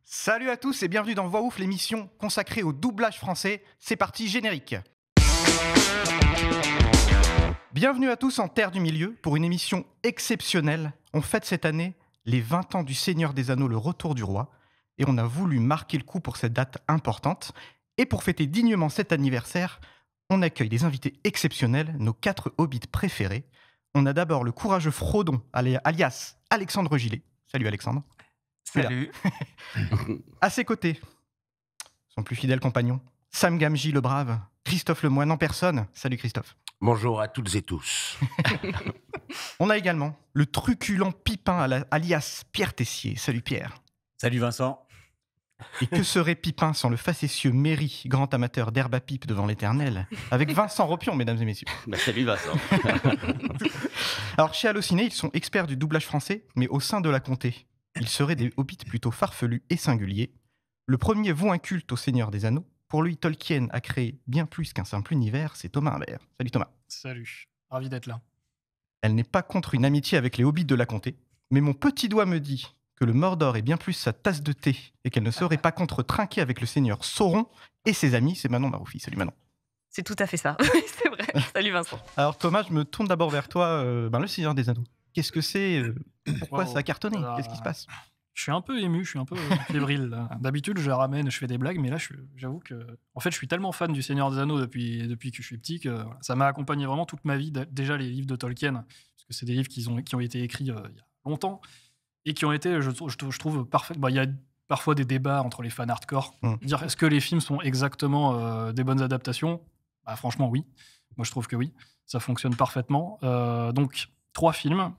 Salut à tous et bienvenue dans Voix Ouf, l'émission consacrée au doublage français. C'est parti, générique. Bienvenue à tous en Terre du Milieu pour une émission exceptionnelle. On fête cette année les 20 ans du Seigneur des Anneaux, le retour du roi. Et on a voulu marquer le coup pour cette date importante. Et pour fêter dignement cet anniversaire, on accueille des invités exceptionnels, nos 4 hobbits préférés. On a d'abord le courageux Frodon, alias Alexandre Gillet. Salut Alexandre. Salut. À ses côtés, son plus fidèle compagnon, Sam Gamgee le brave, Christophe Lemoine en personne. Salut Christophe. Bonjour à toutes et tous. On a également le truculent Pipin alias Pierre Tessier. Salut Pierre. Salut Vincent. Et que serait Pipin sans le facétieux Méry, grand amateur d'herbe à pipe devant l'éternel, avec Vincent Ropion, mesdames et messieurs. Salut Vincent. Alors chez Allociné, ils sont experts du doublage français, mais au sein de la comté, ils seraient des hobbits plutôt farfelus et singuliers. Le premier voue un culte au Seigneur des Anneaux. Pour lui, Tolkien a créé bien plus qu'un simple univers, c'est Thomas Imbert. Salut Thomas. Salut, ravi d'être là. Elle n'est pas contre une amitié avec les hobbits de la comté, mais mon petit doigt me dit que le Mordor est bien plus sa tasse de thé et qu'elle ne serait pas contre trinquer avec le Seigneur Sauron et ses amis. C'est Manon Maroufi. Salut Manon. C'est tout à fait ça, c'est vrai. Salut Vincent. Alors Thomas, je me tourne d'abord vers toi, le Seigneur des Anneaux. Qu'est-ce que c'est Pourquoi ça a cartonné Qu'est-ce qui se passe? Je suis un peu ému, je suis un peu fébrile. Là. D'habitude, je ramène, je fais des blagues, mais là, j'avoue que... En fait, je suis tellement fan du Seigneur des Anneaux depuis que je suis petit que voilà, ça m'a accompagné vraiment toute ma vie. Déjà, les livres de Tolkien, parce que c'est des livres qui ont été écrits il y a longtemps et qui ont été, je trouve, parfaits. Il y a parfois des débats entre les fans hardcore. Dire est-ce que les films sont exactement des bonnes adaptations? Franchement, oui. Moi, je trouve que oui. Ça fonctionne parfaitement. Donc, 3 films.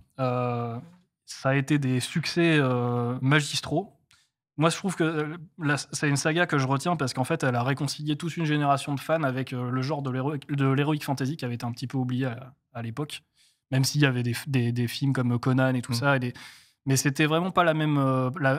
Ça a été des succès magistraux. Moi, je trouve que c'est une saga que je retiens parce qu'en fait, elle a réconcilié toute une génération de fans avec le genre de l'heroic fantasy qui avait été un petit peu oublié à l'époque. Même s'il y avait des films comme Conan et tout ça. Mais c'était vraiment pas la même.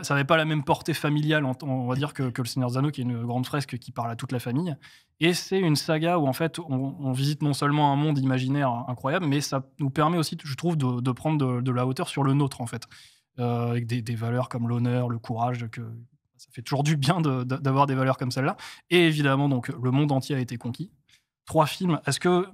Ça n'avait pas la même portée familiale, on va dire, que le Seigneur des Anneaux, qui est une grande fresque qui parle à toute la famille. Et c'est une saga où, en fait, on visite non seulement un monde imaginaire incroyable, mais ça nous permet aussi, je trouve, de prendre de la hauteur sur le nôtre, en fait. Avec des valeurs comme l'honneur, le courage, ça fait toujours du bien d'avoir des valeurs comme celle-là. Et évidemment, donc, le monde entier a été conquis. 3 films. Est-ce que...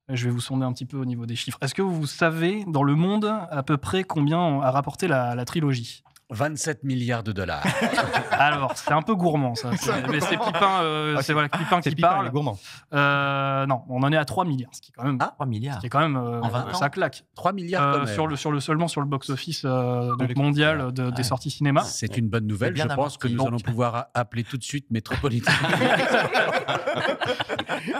Je vais vous sonder un petit peu au niveau des chiffres. Est-ce que vous savez, dans le monde, à peu près combien a rapporté la trilogie? 27 milliards de dollars. Alors, c'est un peu gourmand, ça. Mais c'est Pipin, Pipin qui parle. Gourmand. Non, on en est à 3 milliards, ce qui est quand même... 3 milliards. Ce qui est quand même... En 20 ans. Ça claque. 3 milliards quand même. Seulement sur le box-office mondial des sorties cinéma. C'est une bonne nouvelle. Je pense que nous allons pouvoir appeler tout de suite Métropolitain.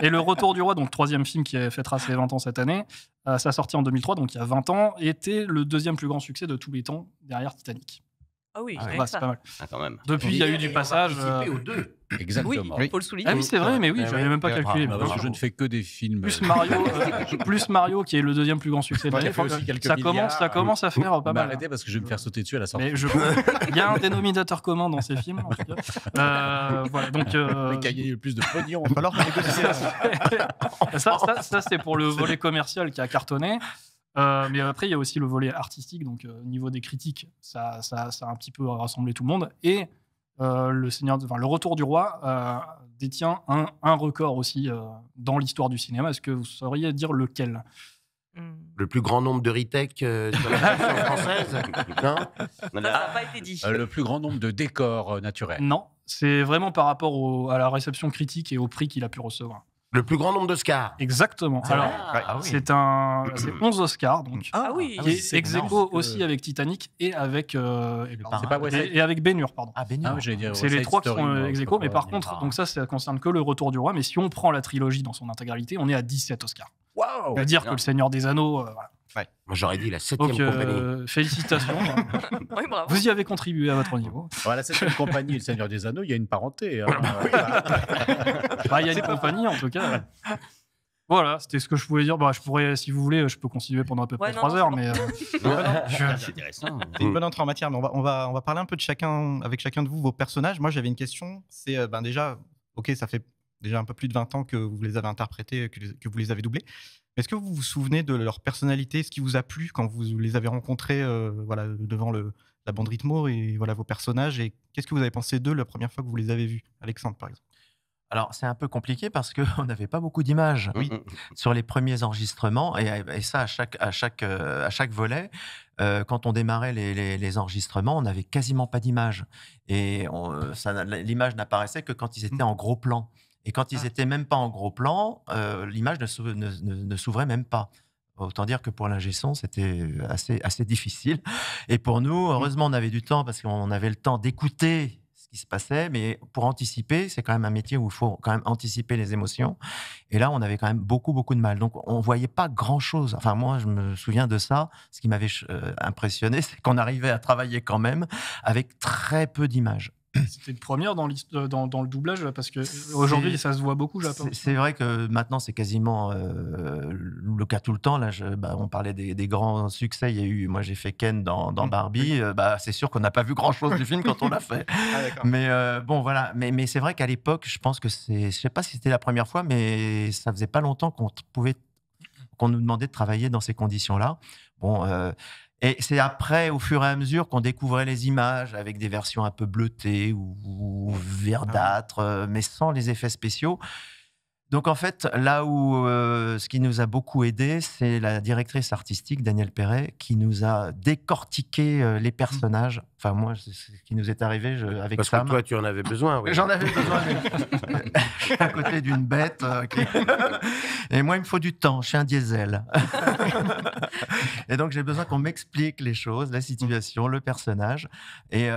Et Le Retour du Roi, donc 3e film qui fêtera ses 20 ans cette année, sa sortie en 2003, donc il y a 20 ans, était le 2e plus grand succès de tous les temps, derrière Titanic. Ah oui, C'est pas mal. Quand même. Depuis, il y a eu du passage. Aux 2. Exactement. Oui, faut le souligner. Ah oui, c'est vrai, mais oui, j'avais même pas calculé. Parce que je ne fais que des films. Plus Mario, qui est le 2e plus grand succès de l'année. Ça commence à faire pas mal. Arrêtez parce que je vais me faire sauter dessus à la sortie. Mais il y a un dénominateur commun dans ces films, en tout cas. Voilà, donc. Le cahier le plus de pognon. Il va falloir négocier. Ça, c'est pour le volet commercial qui a cartonné. Mais après, il y a aussi le volet artistique. Donc, au niveau des critiques, ça a un petit peu rassemblé tout le monde. Et le Retour du Roi détient un record aussi dans l'histoire du cinéma. Est-ce que vous sauriez dire lequel? Le plus grand nombre de retakes sur la version française. Non, Ça n'a pas été dit. Le plus grand nombre de décors naturels. Non, c'est vraiment par rapport à la réception critique et au prix qu'il a pu recevoir. le plus grand nombre d'Oscars. Exactement. Alors, c'est 11 Oscars, donc. Ah oui. Qui est ex aequo aussi avec Titanic et avec et avec Ben-Hur, pardon. Ah, Ben-Hur. C'est les 3 qui sont ex aequo, mais par contre, donc ça concerne que le Retour du Roi. Mais si on prend la trilogie dans son intégralité, on est à 17 Oscars. Waouh. On va dire que le Seigneur des Anneaux. Voilà. Moi, j'aurais dit la 7e Donc, compagnie. félicitations. Oui, bravo. Vous y avez contribué à votre niveau. La 7e compagnie et le Seigneur des Anneaux, il y a une parenté. Il y a une compagnie, en tout cas. Voilà, c'était ce que je voulais dire. Je pourrais, si vous voulez, je peux continuer pendant à peu près 3 heures, mais C'est intéressant. C'est une bonne entrée en matière, mais on va parler un peu de chacun de vous, vos personnages. Moi, j'avais une question. C'est déjà, ok, ça fait déjà un peu plus de 20 ans que vous les avez interprétés, que vous les avez doublés. Est-ce que vous vous souvenez de leur personnalité, ce qui vous a plu quand vous les avez rencontrés devant la bande rythmo et voilà, vos personnages. Et qu'est-ce que vous avez pensé d'eux la première fois que vous les avez vus? Alexandre, par exemple. Alors, c'est un peu compliqué parce qu'on n'avait pas beaucoup d'images sur les premiers enregistrements. Et ça, à chaque volet, quand on démarrait les enregistrements, on n'avait quasiment pas d'images. Et l'image n'apparaissait que quand ils étaient en gros plan. Et quand ils n'étaient même pas en gros plan, l'image ne s'ouvrait même pas. Autant dire que pour l'ingé son, c'était assez difficile. Et pour nous, heureusement, on avait du temps parce qu'on avait le temps d'écouter ce qui se passait, mais pour anticiper, c'est quand même un métier où il faut quand même anticiper les émotions. Et là, on avait quand même beaucoup de mal. Donc, on voyait pas grand-chose. Enfin, moi, je me souviens de ça. Ce qui m'avait impressionné, c'est qu'on arrivait à travailler quand même avec très peu d'images. C'était une première dans le doublage, parce qu'aujourd'hui, ça se voit beaucoup, Japon. C'est vrai que maintenant, c'est quasiment le cas tout le temps. Là, on parlait des grands succès. Moi, j'ai fait Ken dans Barbie. C'est sûr qu'on n'a pas vu grand-chose du film quand on l'a fait. Mais bon, voilà. Mais c'est vrai qu'à l'époque, je pense que je sais pas si c'était la première fois, mais ça faisait pas longtemps qu'on nous demandait de travailler dans ces conditions-là. Bon. Et c'est après, au fur et à mesure, qu'on découvrait les images avec des versions un peu bleutées ou verdâtres, mais sans les effets spéciaux. Donc, en fait, là où ce qui nous a beaucoup aidé, c'est la directrice artistique, Danielle Perret, qui nous a décortiqué les personnages. Enfin, moi, c'est ce qui nous est arrivé avec Sam. Parce que toi, tu en avais besoin. Oui. J'en avais besoin. À côté d'une bête. Et moi, il me faut du temps. Je suis un diesel. Et donc, j'ai besoin qu'on m'explique les choses, la situation, le personnage. Et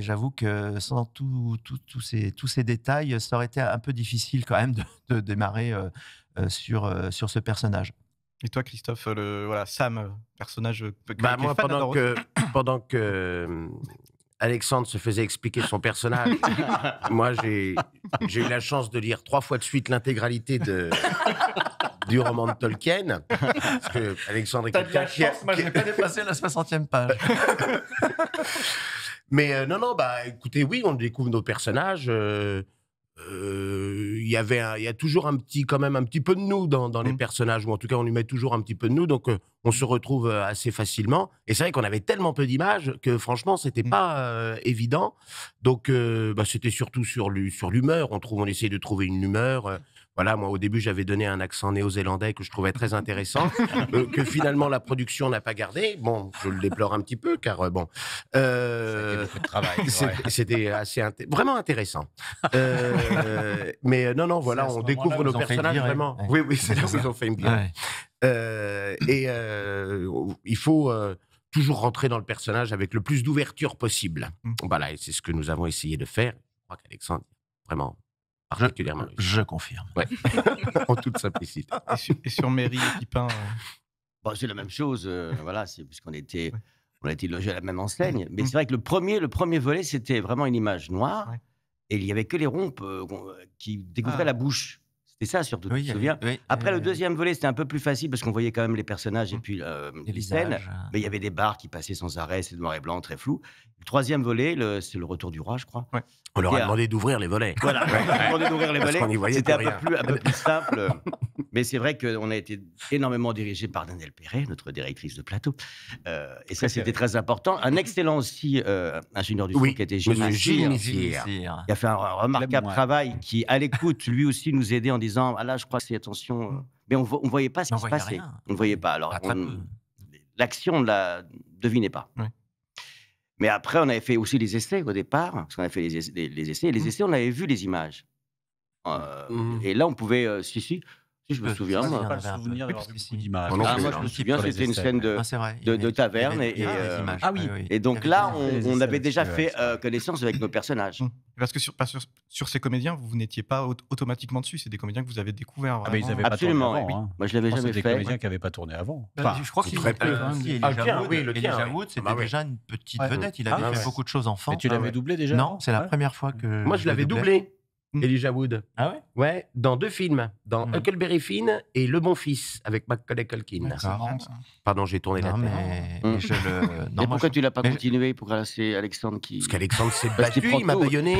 j'avoue que sans tous ces détails, ça aurait été un peu difficile quand même de démarrer sur ce personnage. Et toi, Christophe, Sam, personnage... moi, pendant que Alexandre se faisait expliquer son personnage, moi, j'ai eu la chance de lire 3 fois de suite l'intégralité du roman de Tolkien. Parce que Alexandre est quelqu'un qui a... Moi, je n'ai pas dépassé la 60e page. Mais non, écoutez, oui, on découvre nos personnages... il y a toujours quand même un petit peu de nous dans les personnages, ou en tout cas on y met toujours un petit peu de nous, donc on se retrouve assez facilement. Et c'est vrai qu'on avait tellement peu d'images que franchement c'était pas évident. Donc c'était surtout sur l'humeur. On essayait de trouver une humeur. Voilà, moi au début j'avais donné un accent néo-zélandais que je trouvais très intéressant, que finalement la production n'a pas gardé. Bon, je le déplore un petit peu car c'était beaucoup de travail. C'était vraiment intéressant. Mais non, voilà, on découvre nos personnages vraiment. Ouais. Oui, c'est là où ils ont fait une bien. Il faut toujours rentrer dans le personnage avec le plus d'ouverture possible. Voilà, et c'est ce que nous avons essayé de faire. Je crois qu'Alexandre, vraiment... particulièrement. Je confirme. Ouais. En toute simplicité. Et sur Mairie et Pipin c'est la même chose. Voilà, c'est puisqu'on était, on a été logés à la même enseigne. Mais c'est vrai que le premier volet, c'était vraiment une image noire. Ouais. Et il n'y avait que les rompes qui découvraient la bouche. C'était ça surtout, tu te souviens? Après, le deuxième volet, c'était un peu plus facile parce qu'on voyait quand même les personnages et puis les scènes. Mais il y avait des barres qui passaient sans arrêt, c'est noir et blanc, très flou. Le troisième volet, c'est le retour du roi, je crois. Ouais. On leur a demandé d'ouvrir les volets. Voilà, on leur a demandé d'ouvrir les volets. C'était un peu plus simple. Mais c'est vrai qu'on a été énormément dirigé par Danielle Perret, notre directrice de plateau. Et ça, c'était très important. Un excellent aussi ingénieur du son qui était Gilles Messier, qui a fait un remarquable travail, qui, à l'écoute, lui aussi nous aidait en disant « Ah là, je crois que c'est attention... » Mais on ne voyait pas ce qui se passait. On ne voyait pas. Alors, l'action, on ne la devinait pas. Ouais. Mais après, on avait fait aussi les essais au départ, parce qu'on avait fait les essais. Les essais, on avait vu les images. Et là, on pouvait... Si, je me souviens. Je n'ai pas le souvenir d'avoir vu beaucoup d'images. Moi, je me souviens, c'était une scène de taverne. Et donc là, on avait déjà fait connaissance avec nos personnages. Parce que sur ces comédiens, vous n'étiez pas automatiquement dessus. C'est des comédiens que vous avez découverts. Ils n'avaient pas tourné avant. Oui. Moi, je ne l'avais jamais fait. C'est des comédiens qui n'avaient pas tourné avant. Je crois qu'il très peu. Elijah Wood, c'était déjà une petite vedette. Il avait fait beaucoup de choses enfant. Mais tu l'avais doublé déjà? Non, c'est la première fois que... Moi, je l'avais doublé. Elijah Wood. Ah ouais? Ouais, dans 2 films, dans Huckleberry Finn et Le Bon Fils avec Macaulay Culkin. Pardon, j'ai tourné la tête. Mais pourquoi tu l'as pas continué? Pourquoi c'est Alexandre qui... Parce qu'Alexandre s'est battu, il m'a baïonné.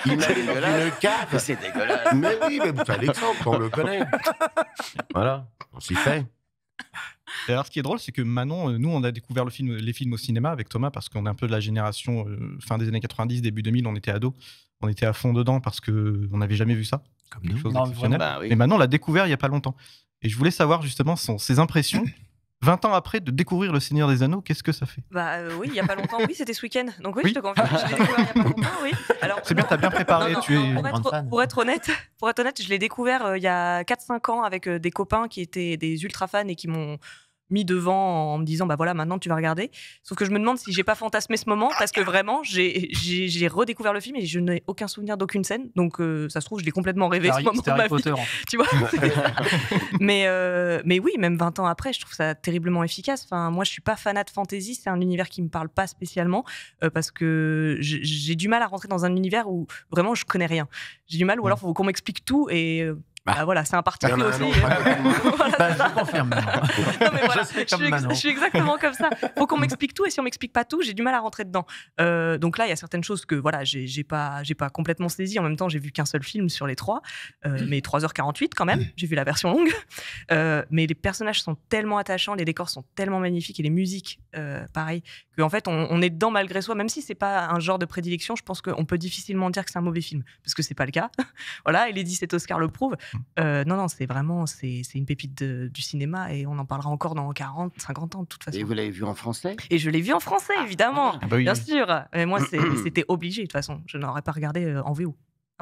Il m'a mis une cave. C'est dégueulasse. Mais oui, mais Alexandre, on le connaît. Voilà, on s'y fait. Et alors, ce qui est drôle, c'est que Manon, nous, on a découvert les films au cinéma avec Thomas parce qu'on est un peu de la génération fin des années 90, début 2000, on était ados. On était à fond dedans parce qu'on n'avait jamais vu ça. Comme quelque chose d'exceptionnel. Mais Manon l'a découvert il n'y a pas longtemps. Et je voulais savoir justement ses impressions. 20 ans après de découvrir Le Seigneur des Anneaux, qu'est-ce que ça fait ? Oui, il n'y a pas longtemps, oui, c'était ce week-end. Donc oui, je te confirme, je l'ai découvert il n'y a pas longtemps, oui. Alors, c'est bien, tu as bien préparé, tu es grande fan. Pour être honnête, je l'ai découvert il y a 4-5 ans avec des copains qui étaient des ultra fans et qui m'ont mis devant en me disant bah voilà, maintenant tu vas regarder. Sauf que je me demande si j'ai pas fantasmé ce moment parce que vraiment j'ai redécouvert le film et je n'ai aucun souvenir d'aucune scène. Donc ça se trouve je l'ai complètement rêvé ce moment de ma vie. En fait. Tu vois. mais oui, même 20 ans après, je trouve ça terriblement efficace. Enfin, moi je suis pas fanat de fantasy, c'est un univers qui me parle pas spécialement parce que j'ai du mal à rentrer dans un univers où vraiment je connais rien. J'ai du mal ou alors faut qu'on m'explique tout et voilà, c'est un parti pris aussi. Je confirme. Non, mais voilà, je suis exactement comme ça. Faut qu'on m'explique tout et si on m'explique pas tout, j'ai du mal à rentrer dedans. Donc là, il y a certaines choses que voilà, j'ai pas complètement saisi. En même temps, j'ai vu qu'un seul film sur les 3, mais 3h48 quand même. J'ai vu la version longue. Mais les personnages sont tellement attachants, les décors sont tellement magnifiques et les musiques, pareil, qu'en fait, on est dedans malgré soi. Même si c'est pas un genre de prédilection, je pense qu'on peut difficilement dire que c'est un mauvais film parce que c'est pas le cas. Voilà, et les 17 Oscars le prouvent. Non, c'est vraiment c'est une pépite du cinéma et on en parlera encore dans 40, 50 ans de toute façon. Et vous l'avez vu en français ? Et je l'ai vu en français, évidemment, oui. bien sûr. Mais moi, c'était obligé de toute façon. Je n'aurais pas regardé en VO.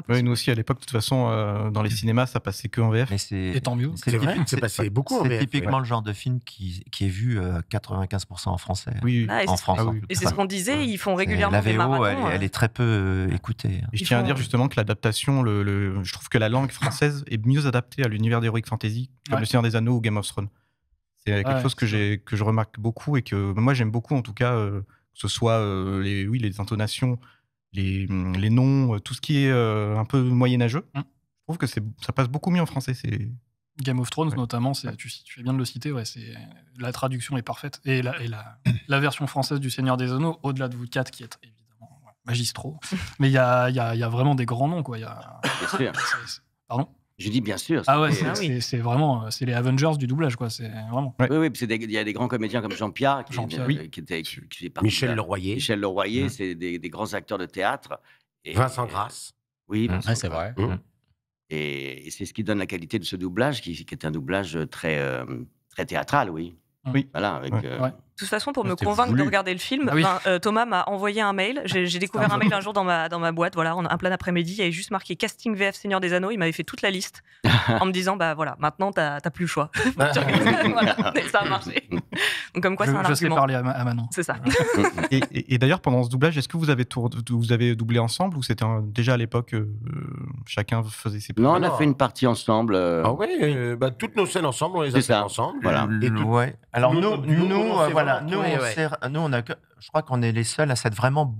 Oui, nous aussi à l'époque, de toute façon, dans les cinémas, ça passait que en VF. Et tant mieux. C'est vrai, c'est passé beaucoup en VF. C'est typiquement le genre de film qui est vu 95% en français. Oui, en France. Et c'est ce qu'on disait, ils font régulièrement la des VO, marathons. elle est très peu écoutée. Et je tiens à dire justement que l'adaptation, je trouve que la langue française est mieux adaptée à l'univers d'Heroic Fantasy, comme Le Seigneur des Anneaux ou Game of Thrones. C'est quelque chose que je remarque beaucoup et que moi j'aime beaucoup en tout cas, que ce soit les intonations, les noms, tout ce qui est un peu moyenâgeux. Je trouve que ça passe beaucoup mieux en français. Game of Thrones notamment, tu fais bien de le citer, la traduction est parfaite. Et la version française du Seigneur des Anneaux, au-delà de vous 4 qui est évidemment magistraux, mais il y a vraiment des grands noms. Bien sûr. Pardon ? Je dis bien sûr. C'est vraiment les Avengers du doublage, quoi. C'est vraiment. Oui, il y a des grands comédiens comme Jean Pierre, qui fait partie Michel Leroyer. Michel Leroyer, c'est des grands acteurs de théâtre. Et Vincent Grasse. Oui, c'est vrai. Et c'est ce qui donne la qualité de ce doublage, qui est un doublage très théâtral, oui. Oui. Voilà, avec. De toute façon, pour me convaincre de regarder le film, Thomas m'a envoyé un mail. J'ai découvert un mail un jour dans ma boîte. Voilà, un plein après-midi, il y avait juste marqué casting VF Seigneur des Anneaux. Il m'avait fait toute la liste en me disant bah voilà, maintenant t'as plus le choix. Voilà, et ça a marché. Donc comme quoi, c'est un argument. Je sais parler à Manon. C'est ça. Et d'ailleurs, pendant ce doublage, est-ce que vous avez doublé ensemble ou c'était déjà à l'époque chacun faisait ses Non, on a fait une partie ensemble. Ah oui, toutes nos scènes ensemble, on les a fait ensemble. Voilà. Alors nous, je crois qu'on est les seuls à s'être vraiment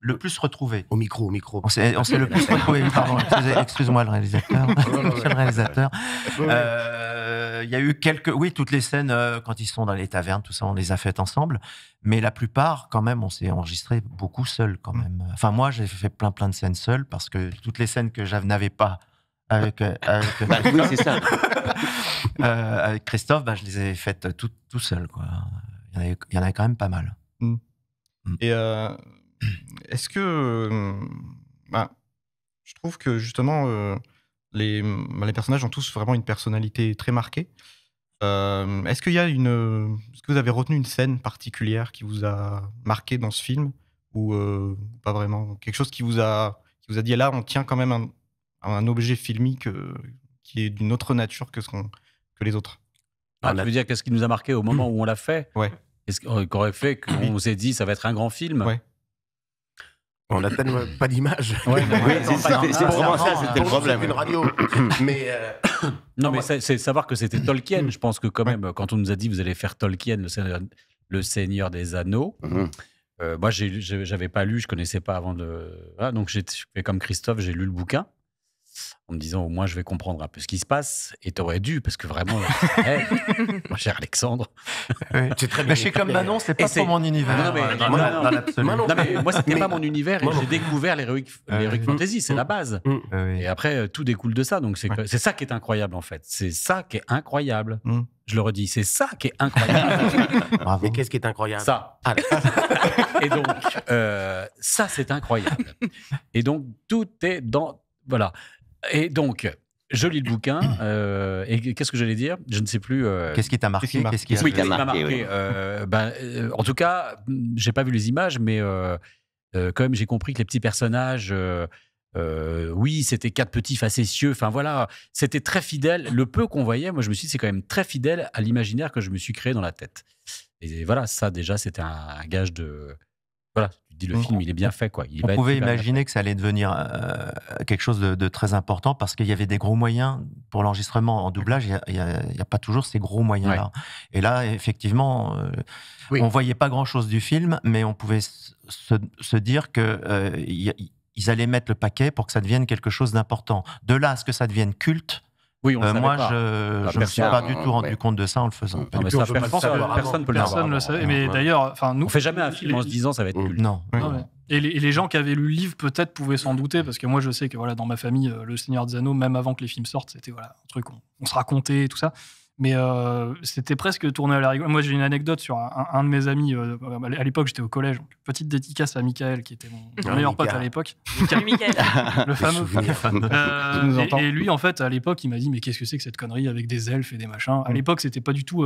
le plus retrouvés. Au micro. On s'est le plus retrouvés. Pardon, excuse-moi le réalisateur. Monsieur le réalisateur. Il y a eu toutes les scènes quand ils sont dans les tavernes, tout ça, on les a faites ensemble. Mais la plupart, quand même, on s'est enregistré beaucoup seul, quand même. Enfin, moi, j'ai fait plein de scènes seul parce que toutes les scènes que je n'avais pas avec oui, c'est ça. avec Christophe, je les ai faites tout seul, quoi. Il y en avait quand même pas mal. Et est-ce que je trouve que justement les personnages ont tous vraiment une personnalité très marquée. Est-ce que vous avez retenu une scène particulière qui vous a marqué dans ce film ou pas vraiment, quelque chose qui vous a dit là on tient quand même un objet filmique qui est d'une autre nature que les autres. Tu veux dire qu'est-ce qui nous a marqué au moment où on l'a fait ? Ouais. Qu'est-ce qui aurait fait qu'on s'est dit ça va être un grand film ? Ouais. On n'a tellement pas d'image. C'est vraiment ça, c'était le problème. Une radio. Mais non, mais c'est savoir que c'était Tolkien. Je pense que quand même, quand on nous a dit vous allez faire Tolkien, le Seigneur des Anneaux. Moi, j'avais pas lu, je connaissais pas avant de. Voilà, donc j'ai fait comme Christophe, j'ai lu le bouquin. en me disant au moins je vais comprendre un peu ce qui se passe. Et t'aurais dû, parce que vraiment, mon cher Alexandre. C'est très bien. Mais je suis comme Manon, c'est pas trop mon univers. Non, mais moi, c'était pas mon univers et j'ai découvert l'Heroic Fantasy, c'est la base. Et après, tout découle de ça. Donc, c'est ça qui est incroyable, en fait. C'est ça qui est incroyable. Je le redis, c'est ça qui est incroyable. Bravo. Et qu'est-ce qui est incroyable? Ça. Et donc, ça, c'est incroyable. Et donc, tout est dans... Voilà. Et donc, je lis le bouquin. Et qu'est-ce que j'allais dire? Je ne sais plus. Qu'est-ce qui t'a marqué? Qu'est-ce qui m'a marqué? En tout cas, j'ai pas vu les images, mais quand même, j'ai compris que les petits personnages... oui, c'était 4 petits facétieux. Enfin voilà, c'était très fidèle. Le peu qu'on voyait, moi je me suis dit, c'est quand même très fidèle à l'imaginaire que je me suis créé dans la tête. Et voilà, ça déjà, c'était un gage de... Voilà, tu dis le film, il est bien fait, quoi. On pouvait imaginer que ça allait devenir quelque chose de très important parce qu'il y avait des gros moyens pour l'enregistrement en doublage. Il y a pas toujours ces gros moyens-là. Et là, effectivement, on voyait pas grand-chose du film, mais on pouvait se dire que ils allaient mettre le paquet pour que ça devienne quelque chose d'important. De là à ce que ça devienne culte. Oui, moi, je ne me suis pas du tout rendu compte de ça en le faisant. Personne ne le savait. Mais d'ailleurs, nous, on fait jamais un film en se disant ça va être culte. Non. Et les gens qui avaient lu le livre peut-être pouvaient s'en douter parce que moi je sais que voilà dans ma famille le Seigneur des Anneaux même avant que les films sortent c'était voilà un truc on se racontait et tout ça. Mais c'était presque tourné à la rigole. Moi, j'ai une anecdote sur un de mes amis. À l'époque, j'étais au collège. Donc, petite dédicace à Michael, qui était mon meilleur pote à l'époque. Michael. Le fameux. Et lui, en fait, à l'époque, il m'a dit mais qu'est-ce que c'est que cette connerie avec des elfes et des machins. À l'époque, c'était pas du tout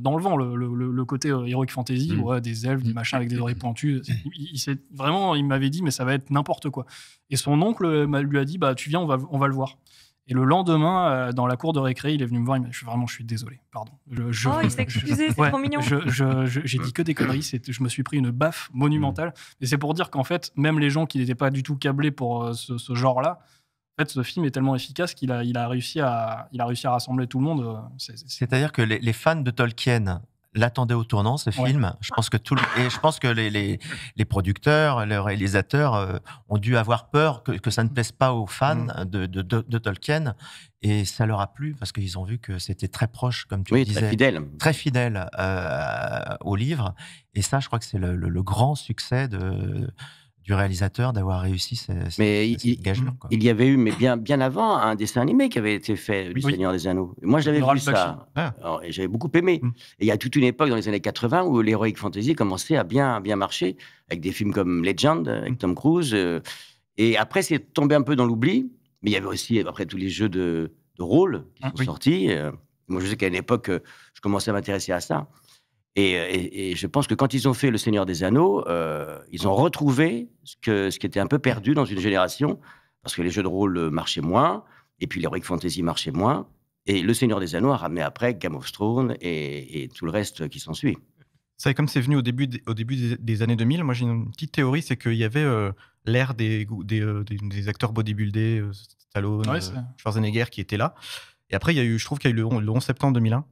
dans le vent, le côté Heroic Fantasy, des elfes, des machins avec des oreilles pointues. Il m'avait dit mais ça va être n'importe quoi. Et son oncle lui a dit bah, tu viens, on va le voir. Et le lendemain, dans la cour de récré, il est venu me voir. Il m'a dit je suis désolé, pardon. Il s'est excusé, c'est trop mignon. J'ai dit que des conneries. Je me suis pris une baffe monumentale. Et c'est pour dire qu'en fait, même les gens qui n'étaient pas du tout câblés pour ce genre-là, en fait, ce film est tellement efficace qu'il a réussi à rassembler tout le monde. C'est-à-dire que les fans de Tolkien l'attendaient au tournant, ce film. Je pense que les producteurs, les réalisateurs ont dû avoir peur que ça ne plaise pas aux fans de Tolkien. Et ça leur a plu parce qu'ils ont vu que c'était très proche, comme tu le disais. Très fidèle au livre. Et ça, je crois que c'est le grand succès du réalisateur d'avoir réussi cette gage-là. Il y avait eu, mais bien avant, un dessin animé qui avait été fait, du Seigneur des Anneaux. Moi, je l'avais vu ça. Et j'avais beaucoup aimé. Et il y a toute une époque, dans les années 80, où l'Heroic Fantasy commençait à bien marcher, avec des films comme Legend, avec Tom Cruise. Et après, c'est tombé un peu dans l'oubli. Mais il y avait aussi, après, tous les jeux de rôle qui sont sortis. Moi, je sais qu'à une époque, je commençais à m'intéresser à ça. Et je pense que quand ils ont fait Le Seigneur des Anneaux, ils ont retrouvé ce qui était un peu perdu dans une génération, parce que les jeux de rôle marchaient moins, et puis l'Heroic Fantasy marchait moins. Et Le Seigneur des Anneaux a ramené après Game of Thrones et tout le reste qui s'ensuit. Ça, comme c'est venu au début des années 2000, moi j'ai une petite théorie, c'est qu'il y avait l'ère des acteurs bodybuildés, Stallone, Schwarzenegger qui étaient là. Et après, je trouve qu'il y a eu le 11 septembre 2001.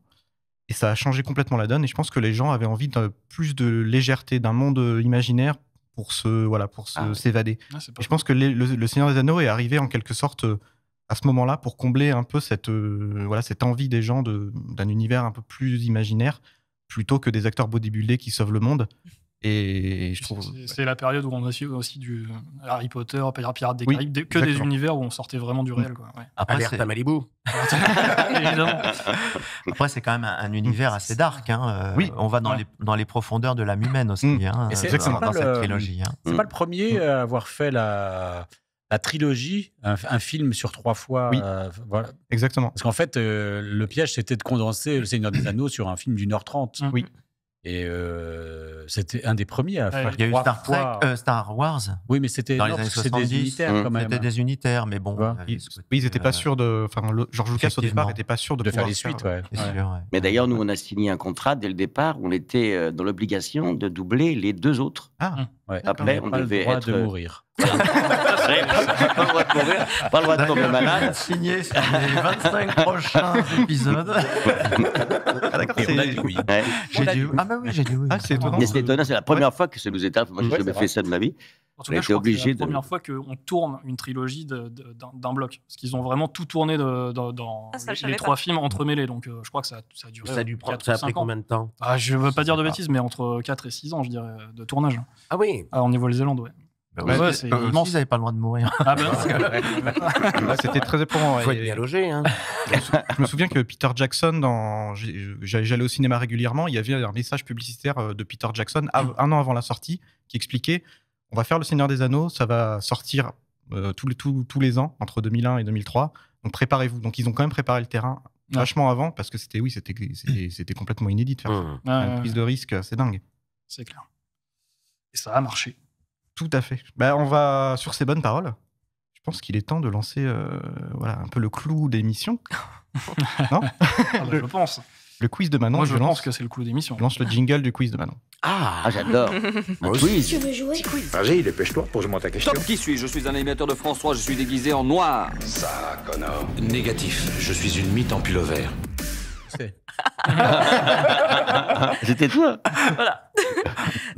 Et ça a changé complètement la donne. Et je pense que les gens avaient envie de plus de légèreté, d'un monde imaginaire pour s'évader. Et je pense que le Seigneur des Anneaux est arrivé en quelque sorte à ce moment-là pour combler un peu cette envie des gens d'un univers un peu plus imaginaire plutôt que des acteurs bodybuildés qui sauvent le monde. Et je trouve... C'est la période où on a aussi du Harry Potter, Pirates des Caraïbes, des univers où on sortait vraiment du réel. Quoi. Après, Alerte à Malibu. Évidemment. Après, c'est quand même un univers assez dark. On va dans les profondeurs de l'âme humaine aussi. C'est dans cette trilogie. C'est pas le premier à avoir fait la trilogie, un film sur 3 fois. Voilà. Exactement. Parce qu'en fait, le piège, c'était de condenser Le Seigneur des Anneaux sur un film d'1h30. Oui. Et c'était un des premiers à faire. Il y a eu Star Wars. Oui, mais c'était dans les années 70. Des unitaires quand même. C'était des unitaires, mais bon. Ils n'étaient pas sûrs de. Enfin, George Lucas au départ n'était pas sûr de faire les suites. Mais d'ailleurs, nous, on a signé un contrat dès le départ. On était dans l'obligation de doubler les 2 autres. Après, on devait être de mourir. Voilà. Pas le droit de mourir, pas le droit de tomber malade. Signé sur les 25 prochains épisodes. Ah, d'accord, Et on a dit oui. Ouais. J'ai dit oui. Ah bah oui, j'ai dit oui. Ah, c'est étonnant. Mais c'est étonnant, c'est la première fois que ça nous est arrivé. Moi, j'ai jamais fait ça de ma vie. En tout On a cas, été je crois que c'est obligé la de- première fois qu'on tourne une trilogie d'un bloc. Parce qu'ils ont vraiment tout tourné dans Ah, ça, je les savais 3 pas. films entremêlés. Donc je crois que ça a duré. Ça a dû prendre, 4 ça a ou 5 pris ans. combien de temps? Ah, je veux pas dire de sais pas. bêtises, mais entre 4 et 6 ans, je dirais, de tournage. Ah oui. En Nouvelle-Zélande, ouais. Bah Ouais, ouais, c'est eux aussi, immense. ils n'avaient pas le droit de mourir. Ah ben, Ah, c'était très éprouvant. Faut ouais. être bien logé. Hein. Je me souviens que Peter Jackson, j'allais au cinéma régulièrement, il y avait un message publicitaire de Peter Jackson un an avant la sortie qui expliquait on va faire Le Seigneur des Anneaux, ça va sortir tous les ans, entre 2001 et 2003, donc préparez-vous. Donc ils ont quand même préparé le terrain vachement avant parce que c'était complètement inédit de faire ça. Une prise de risque, c'est dingue. c'est clair. Et ça a marché. Tout à fait. Bah, on va sur ces bonnes paroles. Je pense qu'il est temps de lancer voilà, un peu le clou d'émission. Non Ah bah, je pense. Le quiz de Manon. Moi, je lance, pense que c'est le clou d'émission. je lance le jingle du quiz de Manon. Ah, j'adore. Moi aussi. Quiz. Tu veux jouer? Vas-y, dépêche-toi, pose-moi ta question. Qui suis-je? Je suis un animateur de France 3, je suis déguisé en noir. Ça, Connor. Négatif, je suis une mythe en pull-over. C'était toi. Voilà.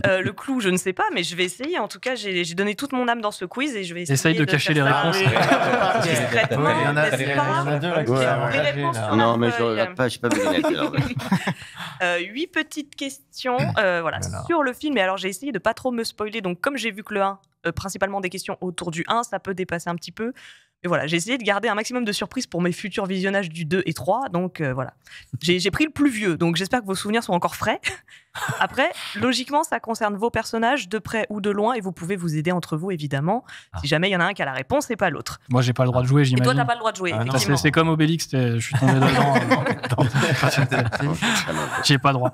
Le clou, je ne sais pas, mais je vais essayer. En tout cas, j'ai donné toute mon âme dans ce quiz et je vais essayer. Essaye de cacher les faire ça réponses. discrètement, Ouais, il y en a- n'est-ce il y pas en a deux là qui Ouais, sont ouais. Les engagés, réponses là. sur Non, mais je feuille. regarde pas, je sais pas mes lunettes. alors. 8 petites questions voilà, Voilà. sur le film. Et alors, j'ai essayé de pas trop me spoiler. Donc, comme j'ai vu que le 1, principalement des questions autour du 1, ça peut dépasser un petit peu. Mais voilà, j'ai essayé de garder un maximum de surprises pour mes futurs visionnages du 2 et 3. Donc, voilà. J'ai pris le plus vieux. Donc, j'espère que vos souvenirs sont encore frais. Après, logiquement, ça concerne vos personnages de près ou de loin. Et vous pouvez vous aider entre vous, évidemment. Si jamais il y en a un qui a la réponse et pas l'autre. Moi, j'ai pas le droit de jouer, Et j'imagine. toi, t'as pas le droit de jouer. Ah non, Ça, effectivement. c'est comme Obélix, je suis tombé dedans. J'ai pas le droit.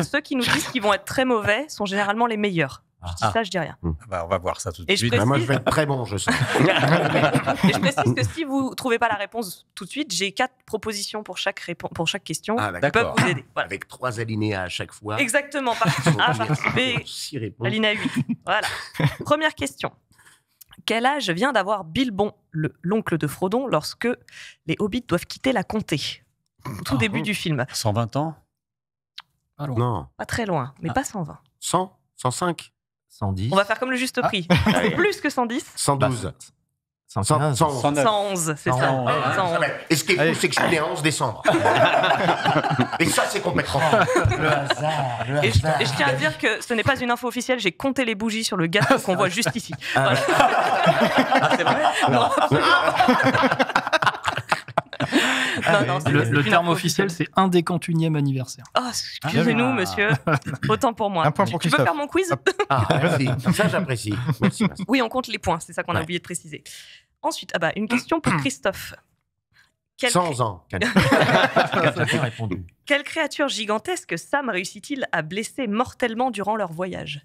Ceux qui nous disent qu'ils vont être très mauvais sont généralement les meilleurs. Je dis ça, je dis rien. Bah, on va voir ça tout de Et je suite. précise- Ah, moi, je vais être très bon, je sens. Et je précise que si vous trouvez pas la réponse tout de suite, j'ai 4 propositions pour chaque question Ah, qui d'accord. peuvent vous aider. Voilà. Avec 3 alinéas à chaque fois. Exactement, partie A, partie B, 6 réponses. alinéa 8. Voilà. Première question. Quel âge vient d'avoir Bilbon, l'oncle de Frodon, lorsque les hobbits doivent quitter la comté au tout début du film? 120 ans. Pas loin. Non. Pas très loin, mais pas 120. 100 105 110. On va faire comme le juste prix. Plus que 110. 112 115. 111. 111, c'est ça. 111. 111. Et ce qui est fou, c'est que je suis né le 11 décembre. Et ça, c'est complètement Le hasard. Le Et je hasard. tiens à dire que ce n'est pas une info officielle, j'ai compté les bougies sur le gâteau qu'on voit juste ici. Voilà. C'est vrai. Non, non, c'est Le une terme info officiel, c'est un des 51e anniversaire. Oh, excusez-nous, Ah. monsieur. Autant pour moi. Un point pour Tu veux Christophe. faire mon quiz? Ah, merci. Ça, j'apprécie. Merci, merci. Oui, on compte les points, c'est ça qu'on a Ouais. oublié de préciser. Ensuite, une question pour Christophe. 100 ans. Quelqu'un a répondu. Quelle créature gigantesque Sam réussit-il à blesser mortellement durant leur voyage?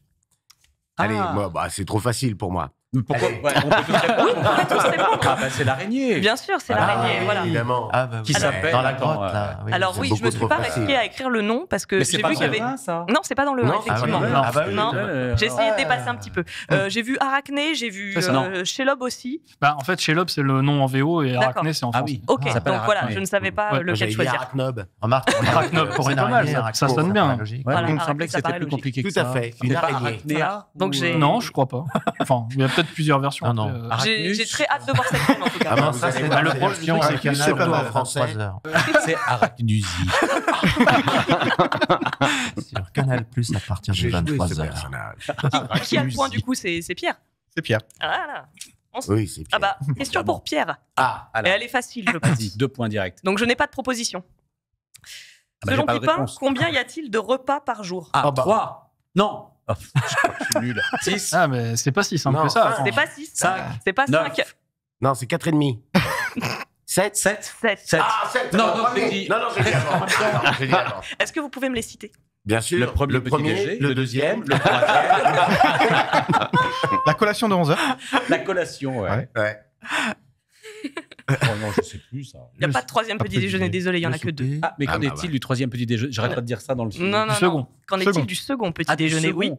Allez, moi, bah, c'est trop facile pour moi. Pourquoi Allez. Ouais, on peut tous répondre. Oui, on peut tous répondre. Ah, bah, c'est l'araignée. Bien sûr, c'est Ah, l'araignée, oui, voilà. évidemment. Ah bah oui. Qui s'appelle Dans la attends, grotte, là. Oui. Alors c'est oui, je me beaucoup suis trop pas facile. risquée à écrire le nom parce que Mais j'ai c'est vu pas qu'il y avait... dans ça. Non, c'est pas dans le 1, Non, effectivement. ah oui, Non, ah bah oui, non. ouais. J'ai essayé de dépasser un petit peu. J'ai vu Arachné, j'ai vu C'est ça. Shelob aussi. En fait, Shelob, c'est le nom en VO et D'accord. Arachné, c'est en Ah français. oui. Ok, Ça s'appelle donc voilà, Arachné. je ne savais pas Ouais, lequel J'avais dit choisir. Arachnob. Remarque, pour une Arachnob, pour c'est une pas mal, araignée, ça. arachnob, Ça sonne bien. paraît logique. Voilà. il me Arachné, semblait que ça c'était paraît plus logique. compliqué que Tout ça. à fait. C'est Une pas araignée. Arachnéa Donc ou, j'ai- Non, je crois pas. Enfin, il y a peut-être plusieurs versions. Non, non. après, Arachnus. J'ai très hâte de voir cette scène en tout cas. Ah bah, Non, vous ça, allez c'est voir, dans c'est la version le avec truc, Canal c'est pas Bleu mal à en français. 23 heures. C'est Arachnusie. Sur Canal Plus à partir de J'ai joué ce 23 heures. personnage. Qui a le point du coup? C'est Pierre. C'est Pierre. Voilà. Ensuite- Oui, c'est Ah Pierre. bah, question pour Pierre. Ah, Et elle est facile, je pense. Vas-y, 2 points directs. Donc je n'ai pas de proposition. Ah bah, Selon j'ai pas de Pupin, réponse. combien y a-t-il de repas par jour? Ah, Oh, bah. 3. Non. Oh, je crois que je suis nul. 6. Ah, mais c'est pas si simple Non, que ça. attends. C'est pas 6, 5. c'est pas Neuf. 5, non, c'est 4,5. 7 7. 7. 7. Ah, 7 Non, non, j'ai dit- Non, j'ai dit avant. Non, j'ai dit avant. Est-ce que vous pouvez me les citer? Bien sûr. Le premier, petit déjeuner, le deuxième, le troisième, La collation de 11h. la collation. Ouais. Ouais. Oh non, je sais plus ça. Il n'y a pas de troisième pas petit petit déjeuner, déjeuner. désolé, il y en a Le que 2. souper. Ah, mais qu'en Ah, bah, est-il du troisième petit déjeuner? J'arrête pas de dire ça dans le film. Non, non, Du non. second. Qu'en est-il Second. du second petit Ah, du déjeuner? second. Oui.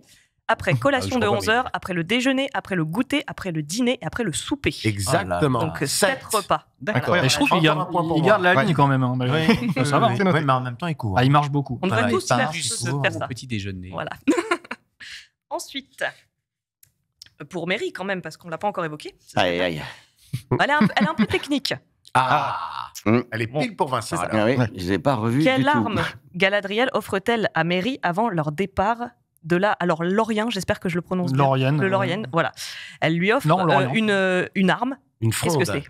après collation je de crois pas, 11h, après le déjeuner, après le goûter, après le dîner et après le souper. Exactement. Donc 7 repas. D'accord. Et je trouve qu'il Encore un point pour il garde moi. la ligne quand même. Hein. Oui, Ça va. oui, Hein. oui, mais en même temps, il court. Ah, il marche beaucoup. On devrait Voilà, tous il part, faire, il faire court. ça. Petit déjeuner. Voilà. Ensuite, pour Mary quand même, parce qu'on ne l'a pas encore évoqué. Aïe, aïe. Elle est un peu technique. Elle est pile pour Vincent. C'est ça. alors. Ah oui, je ne les ai pas revus Quelle du tout. arme Galadriel offre-t-elle à Mary avant leur départ de là? Alors, Lorien, j'espère que je le prononce bien. Lorienne. Le Lorien, voilà. Elle lui offre Non, Lorient. une arme. Une Qu'est-ce fronde. que c'est?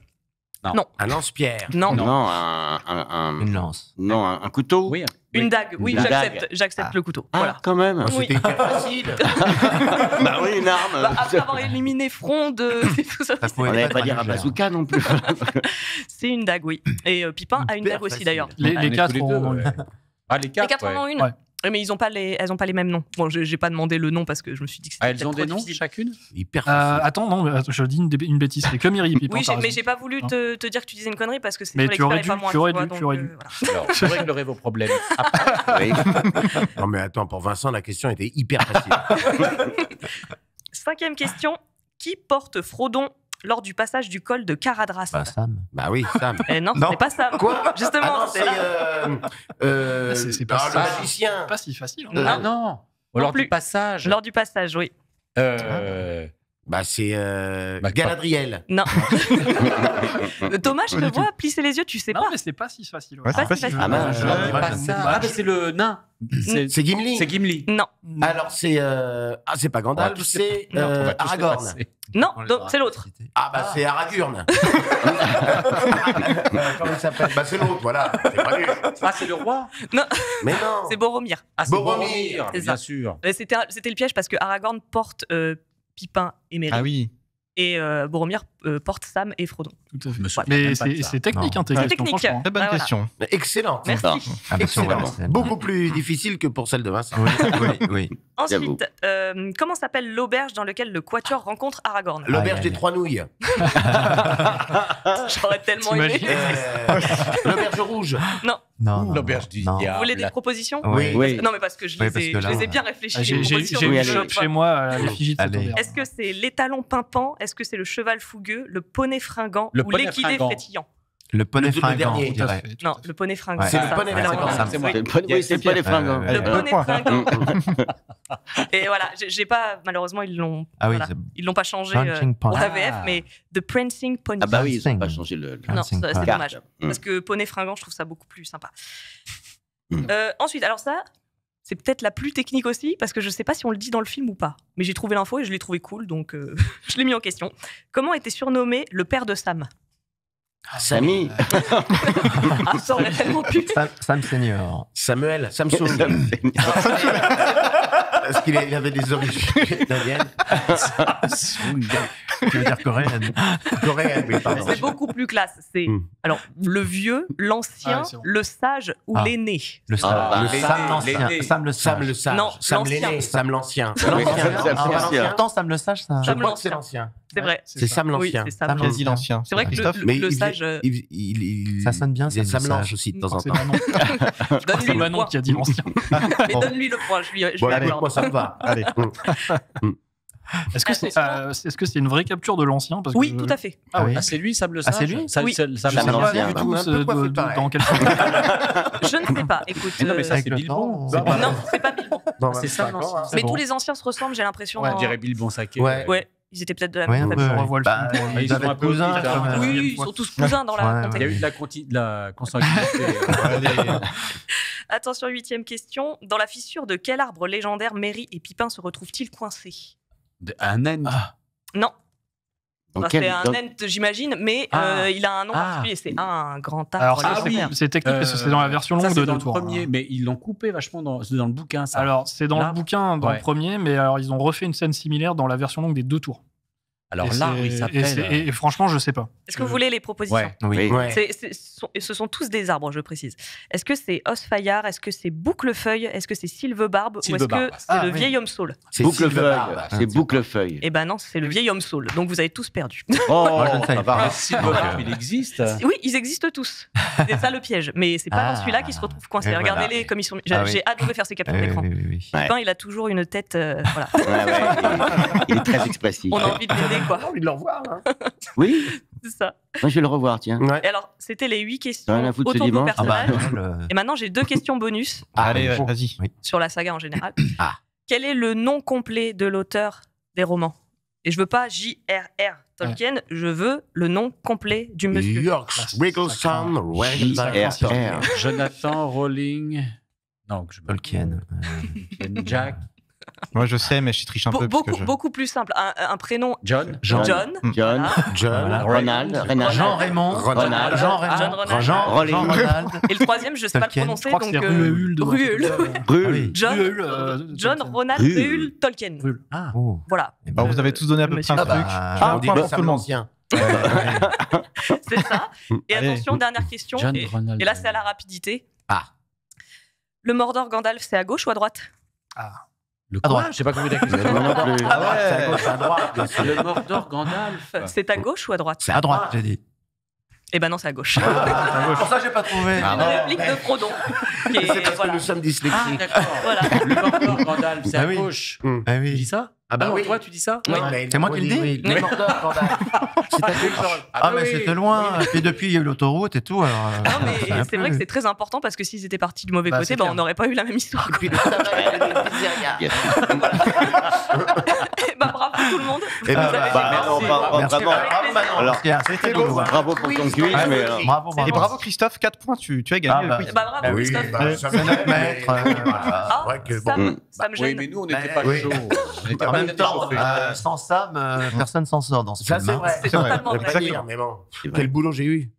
Non. Un lance-pierre. Non. Non, Une lance. non, un couteau. Oui. Une dague. Oui, Une j'accepte le couteau. Ah, Voilà. quand même. Oui. C'était hyper facile. Bah oui, une arme. Bah, après avoir éliminé Fronde et tout ça, Ça On pouvait n'allait être pas dire un légère. bazooka non plus. c'est une dague, oui. Et Pipin a une Hyper dague aussi facile. d'ailleurs. Les On est 4 tous les deux, ont. ouais. Ah, les Les 4, quatre en ont une. Ouais. Oui, mais elles n'ont pas les mêmes noms. Bon, j'ai pas demandé le nom parce que je me suis dit que c'était Ah, elles ont peut-être des trop noms difficile. chacune Hyper facile. Attends, non, mais attends, je dis une bêtise. C'est que Miri, Pipin. Oui, t'as mais raison. j'ai pas voulu Non. te dire que tu disais une connerie parce que c'est Mais toi tu aurais l'expert et dû, pas moi. tu aurais vois, dû, donc, tu aurais dû. voilà. Alors, vous réglerez vos problèmes après. Oui. Non, mais attends, pour Vincent, la question était hyper facile. 5e question. Qui porte Frodon lors du passage du col de Caradras? Bah, Sam. Bah oui, Sam. Eh non, ce Non. n'est pas ça. Quoi Justement, Ah non, c'est là. C'est pas le ça. magicien. Pas si facile. hein. Non. Ah non. Ou alors plus. du passage. Lors du passage, oui. Bah c'est Bah, Galadriel. Non. Thomas, je te vois plisser les yeux, tu sais Non, pas. mais c'est pas si facile. Ouais, Pas c'est pas si si facile. Ah mince. Lors du Ouais, passage. je- Ah, mais c'est le nain. C'est Gimli. C'est Gimli. Non, Alors c'est c'est pas Gandalf, tous c'est On va tous les Aragorn. passer. non, On les donc, aura c'est l'autre. cités. Ah bah c'est Aragorn. Comment il s'appelle? Bah c'est l'autre, voilà. C'est pas lui. Ah, c'est le roi. Mais non. C'est Boromir. Ah, c'est Boromir. C'est bien ça. sûr. C'était le piège parce que Aragorn porte Pipin et Merry. Ah oui. Et Boromir porte Sam et Frodon. Tout à fait. Me souviens Mais même pas de ça. c'est technique, Non. hein, tes Ouais. questions, Technique. franchement. Très bonne Ah, voilà. question. Excellent. Merci. Ah, bah, Excellent. voilà, c'est- Beaucoup plus difficile que pour celle de Vincent. Oui, oui, oui. Ensuite, comment s'appelle l'auberge dans laquelle le Quatuor rencontre Aragorn? L'auberge Aïe, des aïe, trois nouilles. J'aurais tellement aimé. T'imagines L'auberge rouge. Non, non, L'auberge du non. diable. Vous voulez des propositions? Oui. Oui. Non, mais parce que je Oui, les parce ai, que là, je les ai bien réfléchis. Ah, les J'ai propositions. Oui, une allez. shop chez moi à l'effigie de cette Allez. auberge. Est-ce que c'est l'étalon pimpant? Est-ce que c'est le cheval fougueux? Le poney fringant? Le Ou poney l'équidé fringant. frétillant? Le poney Le fringant, dernier. je Tout à dirais. fait, tout Non, à fait. le poney fringant. Ouais. C'est le ça. poney C'est fringant. moi. C'est moi. Oui. Oui, c'est pas les fringants. Le poney point. fringant. Et voilà, j'ai pas, malheureusement, ils l'ont Ah oui, voilà. c'est Ils l'ont pas changé Punching pour Pony. la VF, mais The Prancing Pony. Ah bah oui, ils n'ont Prancing. pas changé le. Non, Prancing c'est Pony. dommage. Mm. Parce que poney fringant, je trouve ça beaucoup plus sympa. Mm. Ensuite, alors ça, c'est peut-être la plus technique aussi, parce que je sais pas si on le dit dans le film ou pas. Mais j'ai trouvé l'info et je l'ai trouvé cool, donc je l'ai mis en question. Comment était surnommé le père de Sam? Samy. Ah, ça aurait tellement pu. Sam Senior. Samuel. Samsung. Parce qu'il avait des origines italiennes. Tu veux dire coréenne? Coréennes, oui, pardon. C'est beaucoup plus classe. C'est alors le vieux, l'ancien, Ah, c'est bon. le sage ou Ah. l'aîné. Le Ah, bah, le Sam l'ancien. l'aîné. Sam le Sam sage. le sage. Non, Sam l'ancien. l'aîné. Sam l'ancien. Oui, L'ancien. Sam Ah, pas l'ancien. Pourtant, Sam le sage, ça. Je Sam crois que c'est l'ancien. l'ancien. C'est vrai. C'est Sam Oui, l'ancien. c'est Sam. Sam Quasi l'ancien. C'est vrai que Christophe. Mais le sage. Ça sonne bien, Il y a Sam Sam le Lange sage. aussi de temps en Non, c'est temps. Manon. C'est Donne-lui le Manon point. qui a dit l'ancien. Mais donne-lui le point. Je Bon, vais allez, l'accorde. moi ça me va. Allez. Est-ce que c'est une vraie capture de l'ancien? Parce Oui, que- tout à fait. Ah oui. Ah, c'est lui, Sam le Ah, sage. c'est lui Sam Oui. Sam Je sais l'ancien. pas l'ancien. du Bah, tout un peu coiffé pareil. dans quel Je ne sais pas. Écoute. Mais non, mais ça, Avec c'est le Bilbon. temps, Non, c'est pas Bilbon. Dans C'est Sam 25 ans, l'ancien. hein. Mais bon. tous les anciens se ressemblent, j'ai l'impression. On dirait Bilbon Saké. Ouais. Ouais, ils étaient peut-être de la Ouais, même un Je peu. revois le Bah, film. ils ils sont doivent un être peu cousins, différents. quand même. Oui, ils sont tous cousins dans la Ouais, contexte. Il y a eu de la consanguinité. Attention, 8e question. Dans la fissure de quel arbre légendaire Merry et Pipin se retrouvent-ils coincés? Un naine. Non. Dans Enfin, quel- c'est un dans- ent, j'imagine, mais Ah. il a un nom Ah. particulier. C'est un grand arbre Alors, Ah oui. légendaire. c'est technique parce que c'est dans la version Ça, longue c'est de dans deux le tours. premier, mais ils l'ont coupé vachement dans le bouquin, ça. Alors, c'est dans le Là. bouquin, dans Ouais. le premier, mais alors ils ont refait une scène similaire dans la version longue des deux tours. Alors là, il s'appelle. Et franchement, je sais pas. Est-ce que vous voulez les propositions? Oui. Ce sont tous des arbres, je précise. Est-ce que c'est Osfayard? Est-ce que c'est Bouclefeuille? Est-ce que c'est Sylvebarbe? Ou est-ce que c'est le vieil homme saule? C'est Bouclefeuille. C'est Bouclefeuille. Eh ben non, c'est le vieil homme saule. Donc vous avez tous perdu. Moi, je ne savais pas. Sylvebarbe, il existe. Oui, ils existent tous. C'est ça le piège. Mais c'est pas dans celui-là qu'ils se retrouvent coincés. Regardez-les comme ils sont. J'ai adoré faire ces captures d'écran. Pipin, il a toujours une tête. Voilà. Il est très expressif. On a envie de l'aider, quoi. J'ai envie de le revoir. Oui, C'est ça. moi je vais le revoir, tiens. Et alors, c'était les 8 questions Rien à foutre ce autour de vos dimanche. personnages. Et maintenant, j'ai 2 questions bonus Allez, vas-y. sur la saga en général. Quel est le nom complet de l'auteur des romans? Et je veux pas J.R.R. Tolkien, je veux le nom complet du monsieur. York Wiggleston J.R.R. Jonathan Rowling. Non, Tolkien. Jack. Moi, je sais, mais je triche un peu. Beaucoup plus simple. Un prénom. John. Ronald. Jean Raymond. Ronald. Jean Ronald. Et le troisième, je sais pas le prononcer. Donc Rueul. John Ronald Rueul Tolkien. Ah. Voilà. Bah, vous avez tous donné à peu près un truc. On dit pour tout le monde. C'est ça. Et attention, dernière question. Et là, c'est à la rapidité. Le Mordor Gandalf, c'est à gauche ou à droite? Le quoi? J'ai pas compris la question. Le Mordor Gandalf. C'est à gauche ou à droite? C'est à droite, j'ai dit. Eh ben non, c'est à gauche. Pour ça, j'ai pas trouvé. Une réplique de Frodon. C'est parce que nous sommes dyslexiques. Voilà. Le Mordor Gandalf, c'est à gauche. Tu dis ça? Ah bah oui. Toi, tu dis ça? C'est moi qui le dis. Le Mordor, Gandalf. C'est à gauche. Ah, mais c'était loin. Et depuis, il y a eu l'autoroute et tout. Alors, non, mais c'est vrai que c'est très important parce que s'ils étaient partis du mauvais côté, on n'aurait pas eu la même histoire. Et puis le travail de pizzeria. Bravo tout le monde. C'était beau. Bravo pour ton quiz. Et bravo Christophe, 4 points, tu as gagné le quiz. Bravo Christophe. Ça me mettre. Ça me gêne. Oui, mais nous, on n'était pas chauds. En même temps, sans Sam, personne s'en sort dans ce film. Ça, c'est vrai. C'est totalement vrai. Mais bon, quel boulot j'ai eu.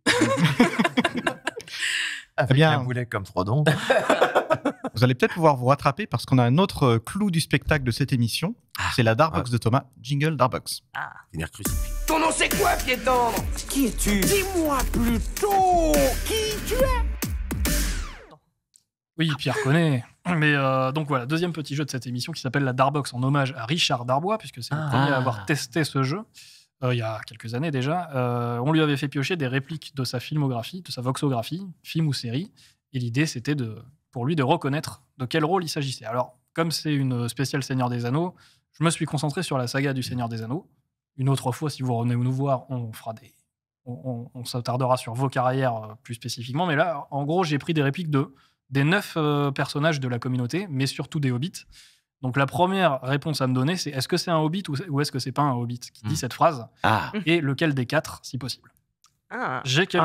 Avec un boulet comme Frodon. Vous allez peut-être pouvoir vous rattraper parce qu'on a un autre clou du spectacle de cette émission. C'est la Darbox de Thomas. Jingle Darbox. Ton nom c'est quoi, piéton? Qui es-tu? Dis-moi plutôt qui tu es. Oui, Pierre connaît. Mais donc voilà, deuxième petit jeu de cette émission qui s'appelle la Darbox en hommage à Richard Darbois, puisque c'est le premier à avoir testé ce jeu. Il y a quelques années déjà. On lui avait fait piocher des répliques de sa filmographie, de sa voxographie, film ou série. Et l'idée, c'était pour lui de reconnaître de quel rôle il s'agissait. Alors, comme c'est une spéciale Seigneur des Anneaux, je me suis concentré sur la saga du Seigneur des Anneaux. Une autre fois, si vous revenez nous voir, on s'attardera sur vos carrières plus spécifiquement. Mais là, en gros, j'ai pris des répliques des 9 personnages de la communauté, mais surtout des hobbits. Donc la première réponse à me donner, c'est est-ce que c'est un hobbit ou est-ce que c'est pas un hobbit qui dit cette phrase? Et lequel des 4, si possible? J'ai quelques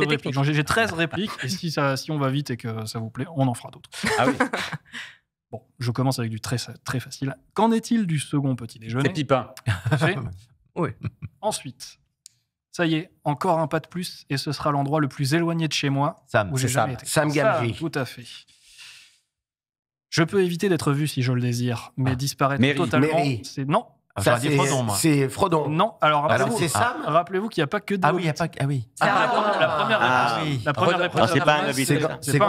répliques. J'ai 13 répliques, et si on va vite et que ça vous plaît, on en fera d'autres. Ah oui. Bon, je commence avec du très, très facile. Qu'en est-il du second petit déjeuner? C'est Pipin. Oui. Ensuite, ça y est, encore un pas de plus, et ce sera l'endroit le plus éloigné de chez moi où j'ai jamais été. Sam Gamgee. Tout à fait. Je peux éviter d'être vu si je le désire, mais disparaître totalement. Non. Ça, c'est Frodon. Non. Alors c'est Sam. Rappelez-vous qu'il n'y a pas que des hobbits. C'est Aragorn. La première réponse. La première réponse. C'est pas un hobbit. C'est pas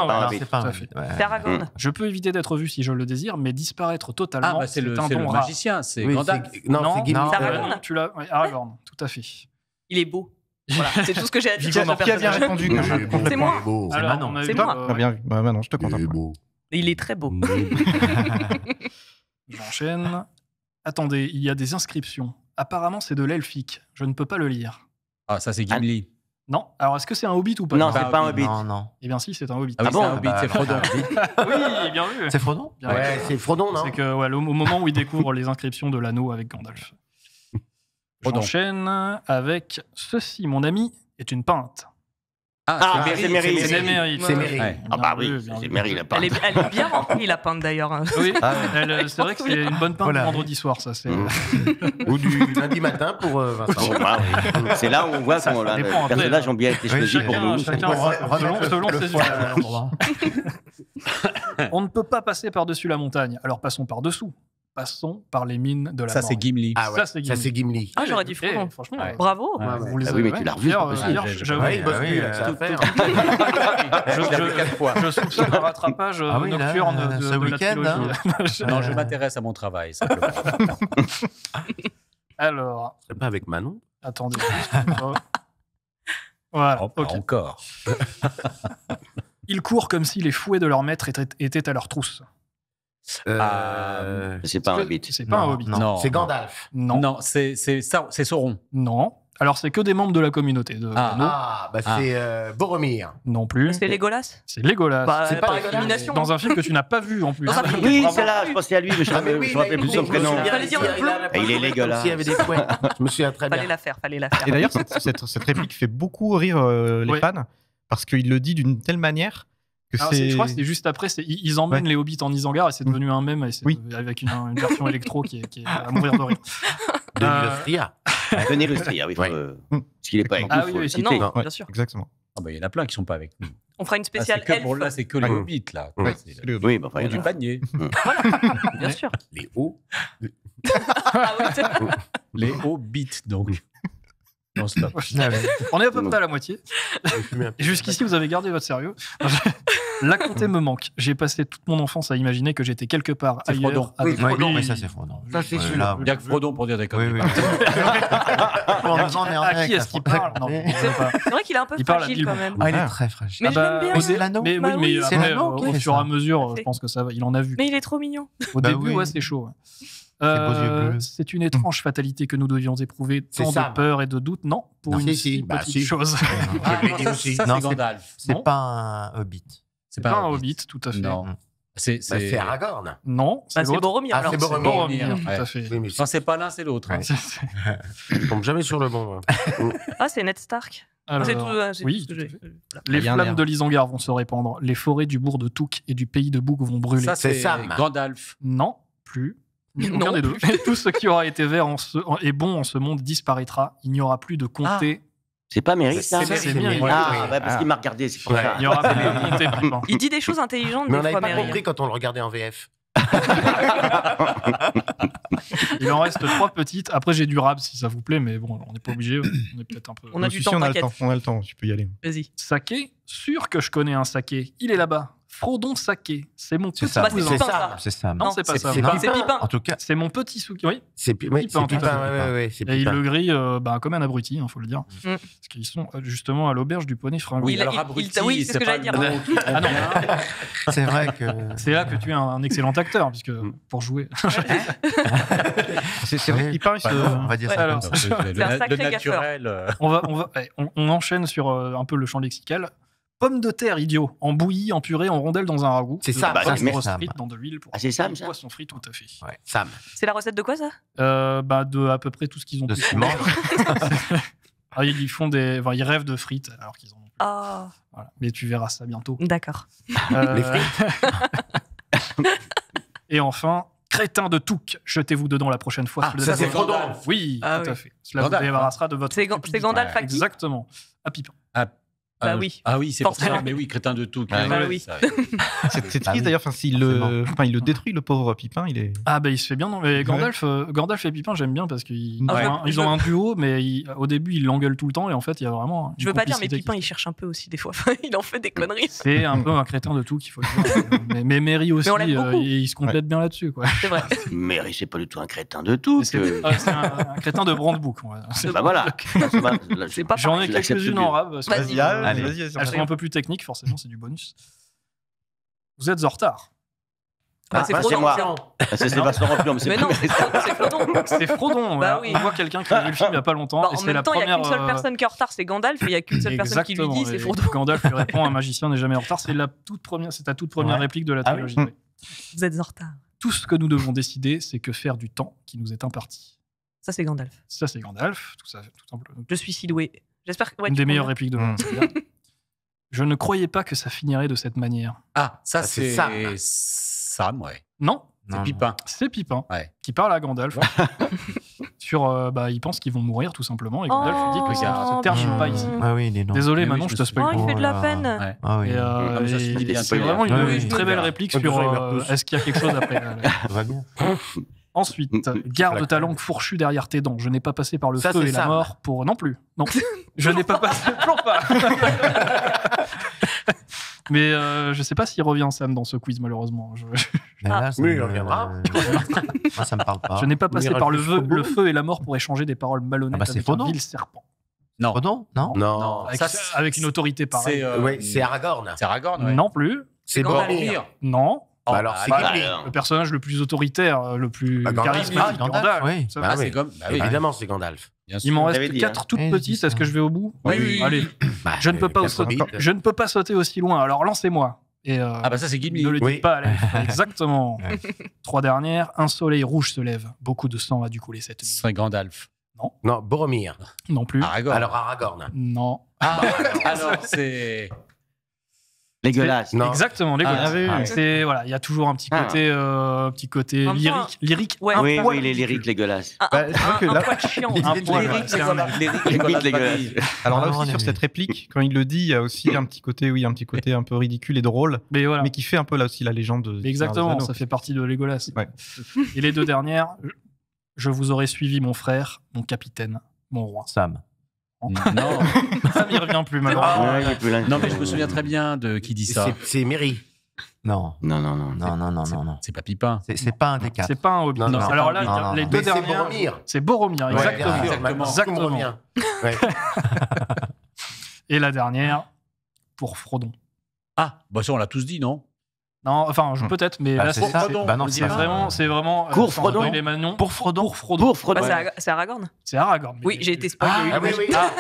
un hobbit. C'est Aragorn. Je peux éviter d'être vu si je le désire, mais disparaître totalement. C'est le magicien, c'est Gandalf. Non, c'est Gimli. Aragorn. Tu l'as. Aragorn, tout à fait. Il est beau. Voilà, c'est tout ce que j'ai à dire. Qui a bien répondu? C'est moi. Alors, c'est moi. Bien vu. Bah non, je te compte. Il est très beau. J'enchaîne. Attendez, il y a des inscriptions. Apparemment, c'est de l'elfique. Je ne peux pas le lire. Ah, ça, c'est Gimli. Non. Alors, est-ce que c'est un hobbit ou pas? Non, c'est pas un hobbit. Non. Eh bien, si, c'est un hobbit. Ah bon, c'est un hobbit, c'est Frodon. Oui, bien vu. C'est Frodon? Ouais, c'est Frodon, non? C'est que, au moment où il découvre les inscriptions de l'anneau avec Gandalf. J'enchaîne avec ceci. Mon ami est une pinte. C'est Merry. C'est Merry. Ah bah oui, c'est Merry la pinte. Elle est bien remplie, la pinte d'ailleurs. Oui, c'est vrai que c'est une bonne pinte vendredi soir, ça. Ou du lundi matin pour Vincent. C'est là où on voit que les personnages ont bien été choisis pour nous. Selon ses yeux. On ne peut pas passer par-dessus la montagne, alors passons par-dessous. passons par les mines de la Ça, mort. c'est Gimli. Ah ouais, Ça, c'est Gimli. Ah, j'aurais dit Frodon. Franchement, Ouais. Bravo. vous les Ah oui, avez- mais tu l'as revu, D'ailleurs, c'est pas d'ailleurs, possible. j'avoue, Ouais, il bosse plus, là, ça va faire. je soupçonne un rattrapage Ah oui, là, nocturne de ce la week-end, trilogie. Non, je m'intéresse à mon travail, simplement. Alors, C'est pas avec Manon. attendez. Voilà, Oh, pas ok. encore. Ils courent comme si les fouets de leur maître étaient à leur trousse. C'est pas un hobbit. C'est pas un hobbit. Non. C'est Gandalf. Non. Non, c'est Sauron. Non. Alors, c'est que des membres de la communauté. De Ah. l'anneau. C'est Boromir. Non plus. C'est Legolas. C'est Legolas. Bah, c'est pas par Legolas. élimination. Dans un film que tu n'as pas vu en plus. Dans un film Oui, Bravo. c'est là, je pensais à lui, mais je Ah, mais me oui, rappelais plus son prénom. Fallait dire le bleu. Et il est Legolas. Il y avait des fouets. Je me souviens très Fallait bien. la faire, fallait la faire. Et d'ailleurs, cette réplique fait beaucoup rire les Ouais. fans parce qu'il le dit d'une telle manière que Alors, c'est. je crois que c'était juste après. Ils emmènent Ouais. les hobbits en Isengard et c'est devenu un mème et c'est Oui. avec une version électro qui est à mourir de rire. Denis Lostria. Denis Lostria, oui. Ouais. Parce qu'il n'est pas avec Ah nous, oui, faut oui, le c'est- citer. Non, Ouais, bien sûr. Exactement. Ah bah, il y en a plein qui sont pas avec nous. On fera une Ah, spéciale c'est que pour elfe. là, c'est que les Ouais. hobbits, là. Ouais. C'est Oui, bah, enfin, il y en du a. panier. Bien sûr. Les hauts. Ah oui, c'est- Les hobbits, donc. Non, stop. On est à peu près à la moitié. Et jusqu'ici, vous avez gardé votre sérieux. La comté me manque. J'ai passé toute mon enfance à imaginer que j'étais quelque part C'est ailleurs. Frodon. avec- Oui, Oui, mais ça, c'est Frodon. Ça, c'est sûr. Là, Il n'y a que Frodon pour dire des oui, conneries. oui. À qui est-ce qu'il parle Non, je sais pas. C'est vrai qu'il est un peu Il parle à fragile Bilbo. quand même. Ah, il est très fraîche. Mais je l'aime bien. mais c'est l'anneau. Mais Bah oui, mais oui. C'est après, l'anneau qui au fait fur et ça. à mesure, Tout à je fait. pense que ça va. Il en a vu. Mais il est trop mignon. Au Bah début, oui. ouais, c'est chaud. Ouais. beaux yeux bleus. C'est une étrange fatalité que nous devions éprouver, C'est tant Sam. de peur et de doute. Non, pour Non, une si, bah, petite si. chose. Ah, Je l'ai non, dit ça, aussi. ça, Non, c'est c'est- Gandalf. C'est Non. pas un hobbit. C'est Pas un hobbit, tout à fait. Non. Bah, c'est Aragorn. Non, Bah, c'est l'autre. Boromir. Ah, alors. c'est C'est Boromir. Boromir, tout Ouais. à fait. Oui, mais Quand c'est pas l'un, c'est l'autre. hein. je tombe jamais sur le bon. moi. Ah, c'est Ned Stark. Alors, C'est tout, c'est oui, tout ce que j'ai. les Il y a un flammes air. de l'Isengard vont se répandre. Les forêts du bourg de Touk et du pays de Boug vont brûler. Ça, C'est c'est Sam. Gandalf. Non, plus. Non Aucun des deux. Et tout ce qui aura été vert et bon en ce monde disparaîtra. Il n'y aura plus de comté. C'est pas Mérite, ça C'est Mérite. Mérite. Ah, bah, parce qu'il m'a regardé, c'est pour Ouais. ça. Il n'y aura plus de comté. Pipin. Il dit des choses intelligentes, Mais on des n'avait fois, pas Mary. compris quand on le regardait en VF. Il en reste 3 petites. Après, j'ai du rab si ça vous plaît, mais bon, on n'est pas obligé. On est peut-être un peu. On a Si, du si, temps, on a le t'inquiète. temps, on a le temps, tu peux y aller. Vas-y. Saké, sûr que je connais un saké. Il est là-bas. Frodon Saké. C'est mon C'est petit ça. Bah, c'est cousin. C'est Pipin, ça. ça. C'est ça. Non, c'est pas ça. c'est Non. pas- C'est Pipin. En tout cas, C'est mon petit Souki. Oui. C'est Pipin, c'est tout à Pipin. fait. Ouais, c'est Et il Pipin. le grille comme un abruti, il faut le dire. Mm. Parce qu'ils sont justement à l'auberge du poney fringant. Oui, Il- alors il- abruti, oui, c'est ce que pas j'allais dire. le mot qui Ah non, c'est vrai que. c'est là que tu es un excellent acteur, puisque pour jouer. C'est vrai Oui, qu'il parle. bah, on va dire Ouais, ça alors, comme ça. C'est un sacré le naturel. On enchaîne sur un peu le champ lexical. Pomme de terre, idiot. En bouillie, en purée, en rondelle dans un ragoût. C'est ça, Bah, bah, c'est mais- grosse frite dans de l'huile. Pour Ah, c'est Sam, ça poisson frit, tout à fait. Ouais, Sam. C'est la recette de quoi, ça De à peu près tout ce qu'ils ont De pu ciment. faire. Ah, ils font ils rêvent de frites alors qu'ils en ont plus. Ah, Voilà. Mais tu verras ça bientôt. d'accord. Les Et enfin, crétin de Touk, jetez-vous dedans la prochaine fois. Ah, sous le ça, drapeau. c'est Frodon. Oui, Ah tout à oui. fait. Cela vous Gandalf, débarrassera de votre. C'est Gandalf à qui Exactement. À Pipin. Bah oui. Ah oui, c'est pour ça. Forcément. Mais oui, crétin de tout. Ah oui. Ça- C'est Ah triste oui, d'ailleurs, enfin, il le détruit, le pauvre Pipin. Il est. Ah bah il se fait bien, non mais Gandalf et Pipin j'aime bien parce qu'ils ils ont un duo mais au début ils l'engueulent tout le temps et en fait il y a vraiment Je veux pas dire, mais complicité Pipin, qui il cherche un peu aussi des fois. Il en fait des conneries. c'est un peu un crétin de tout qu'il faut le dire. mais Mary aussi Mais on l'aime beaucoup. il se complète bien là-dessus quoi. C'est vrai. Mary, c'est pas du tout un crétin de tout. C'est un crétin de Brandebook. Bah voilà. C'est pas J'en ai je l'accepte quelques-unes mieux. en rab. Vas-y. Allez. vas-y, Elles sont un peu plus techniques forcément, c'est du bonus. Vous êtes en retard. Bah, c'est bah, Frodon, c'est moi. tiens. C'est Sébastien Rampion, mais c'est Mais pas non, Mary. c'est Frodon. C'est Frodon. Bah Voilà. oui. On voit quelqu'un qui a vu le film il y a pas longtemps. Bah, et en c'est même la temps, il n'y a première. qu'une seule personne qui est en retard, c'est Gandalf, et il n'y a qu'une seule personne qui lui dit, c'est Exactement, Frodon. et Gandalf lui répond un magicien n'est jamais en retard. C'est ta toute première Ouais. réplique de la Ah oui. trilogie. Oui. Vous êtes en retard. Tout ce que nous devons décider, c'est que faire du temps qui nous est imparti. Ça, c'est Gandalf. Ça, c'est Gandalf, tout simplement. Je suis Sidoué. J'espère que. Ouais, Une tu des prends meilleures bien. répliques de Mm. c'est bien. Je ne croyais pas que ça finirait de cette manière. Ah, ça, Ah, c'est c'est Sam. Sam, ouais. Non, C'est Non, Pipin. c'est Pipin Ouais. qui parle à Gandalf sur. Ils pensent qu'ils vont mourir tout simplement. Et Gandalf lui dit que ça Oh, ne se termine pas bien. ici. Ah oui, il est non. Désolé, Mais oui, Manon, je je te me spoil. Oh, il fait de la Oh là. peine. Ouais. Ah oui. Et, Comme ça, c'est et bien. c'est vraiment une Ouais, oui. très belle réplique Ouais, sur ça, il meurt tous. est-ce qu'il y a quelque chose après. Ça va bien. Ensuite, garde ta langue fourchue derrière tes dents. Je n'ai pas passé par le Ça, feu c'est et la Sam. mort pour... Non plus. Non. Je n'ai pas passé... Toujours pas. Mais je sais pas s'il revient, Sam, dans ce quiz, malheureusement. Mais là, ça Oui, me- il reviendra. Moi, ça me parle pas. Je n'ai pas passé ira par jusqu'au bout. le feu et la mort pour échanger des paroles malhonnêtes Ah bah, c'est avec un Frodon. vil serpent. Non. Frodon Non. Non. Avec, Ça, avec une autorité pareille. Oui, c'est Aragorn. C'est Aragorn, ouais. Non plus. C'est Gandalf. Boromir. Non. Bah alors, c'est bah, Ghibli. Le personnage le plus autoritaire, le plus Bah, Gandalf. charismatique. Ah, Gandalf, oui. Ça Bah va. oui. c'est comme. Bah oui, Évidemment, c'est Gandalf. bien Il m'en sûr. Vous avez reste dit, 4 toutes Eh, petites. Est-ce que je vais au bout Oui, oui. Allez. Bah, Je ne peux pas 4 sauter. hobbits. Je ne peux pas sauter aussi loin. Alors lancez-moi. Et Ah bah ça, c'est Gimli. ne le dites Oui. pas à l'elfe. Exactement. Ouais. 3 dernières. Un soleil rouge se lève. Beaucoup de sang a dû couler cette nuit. C'est Gandalf. Non, Boromir. Non plus. Aragorn. Alors Aragorn. Non. Ah, alors c'est. Dégueulasse. Non. Exactement. Les Ah, gars. oui, oui. C'est voilà, il y a toujours un petit Ah. côté En même temps, lyrique. ouais. un Oui, poil oui, les ridicule. lyriques dégueulasses. Bah, c'est vrai que là- poil chiant. Un poil, Lyrique, ouais, c'est un- Limite dégueulasse. Alors là Ah, non, aussi, sur mais- cette réplique, quand il le dit, il y a aussi un petit côté, un petit côté un peu ridicule et drôle, Mais voilà. mais qui fait un peu là aussi la légende de. Exactement, Seigneur des ça Anneaux. fait partie de Legolas. Ouais. Et les 2 dernières, je vous aurais suivi mon frère, mon capitaine, mon roi. Sam. Non. Ça m'y revient plus malheureusement. Ouais, il est plus là. Non, mais je me souviens très bien de qui dit ça. C'est Mary. Non. Non, non, non. Non. C'est pas Pipin. C'est pas un des 4. C'est pas un hobbit. Non, non, Alors là, non, non, les non. 2 Mais c'est dernières, Boromir. c'est Boromir, Ouais, exactement. bien sûr, Exactement. tout me Exactement. revient. Ouais. Et la dernière, pour Frodon. Ah, bah ça, on l'a tous dit, non? Non, enfin, peut-être, mais Bah, là, c'est c'est ça. Frodon. Bah non, On c'est dirait c'est vraiment. Pour sans Frodon. spoiler Manon. Pour Frodon. Pour Frodon. Pour Frodon. Bah, c'est Aragorn. C'est Aragorn. Oui, j'ai été spoilé. Ah oui,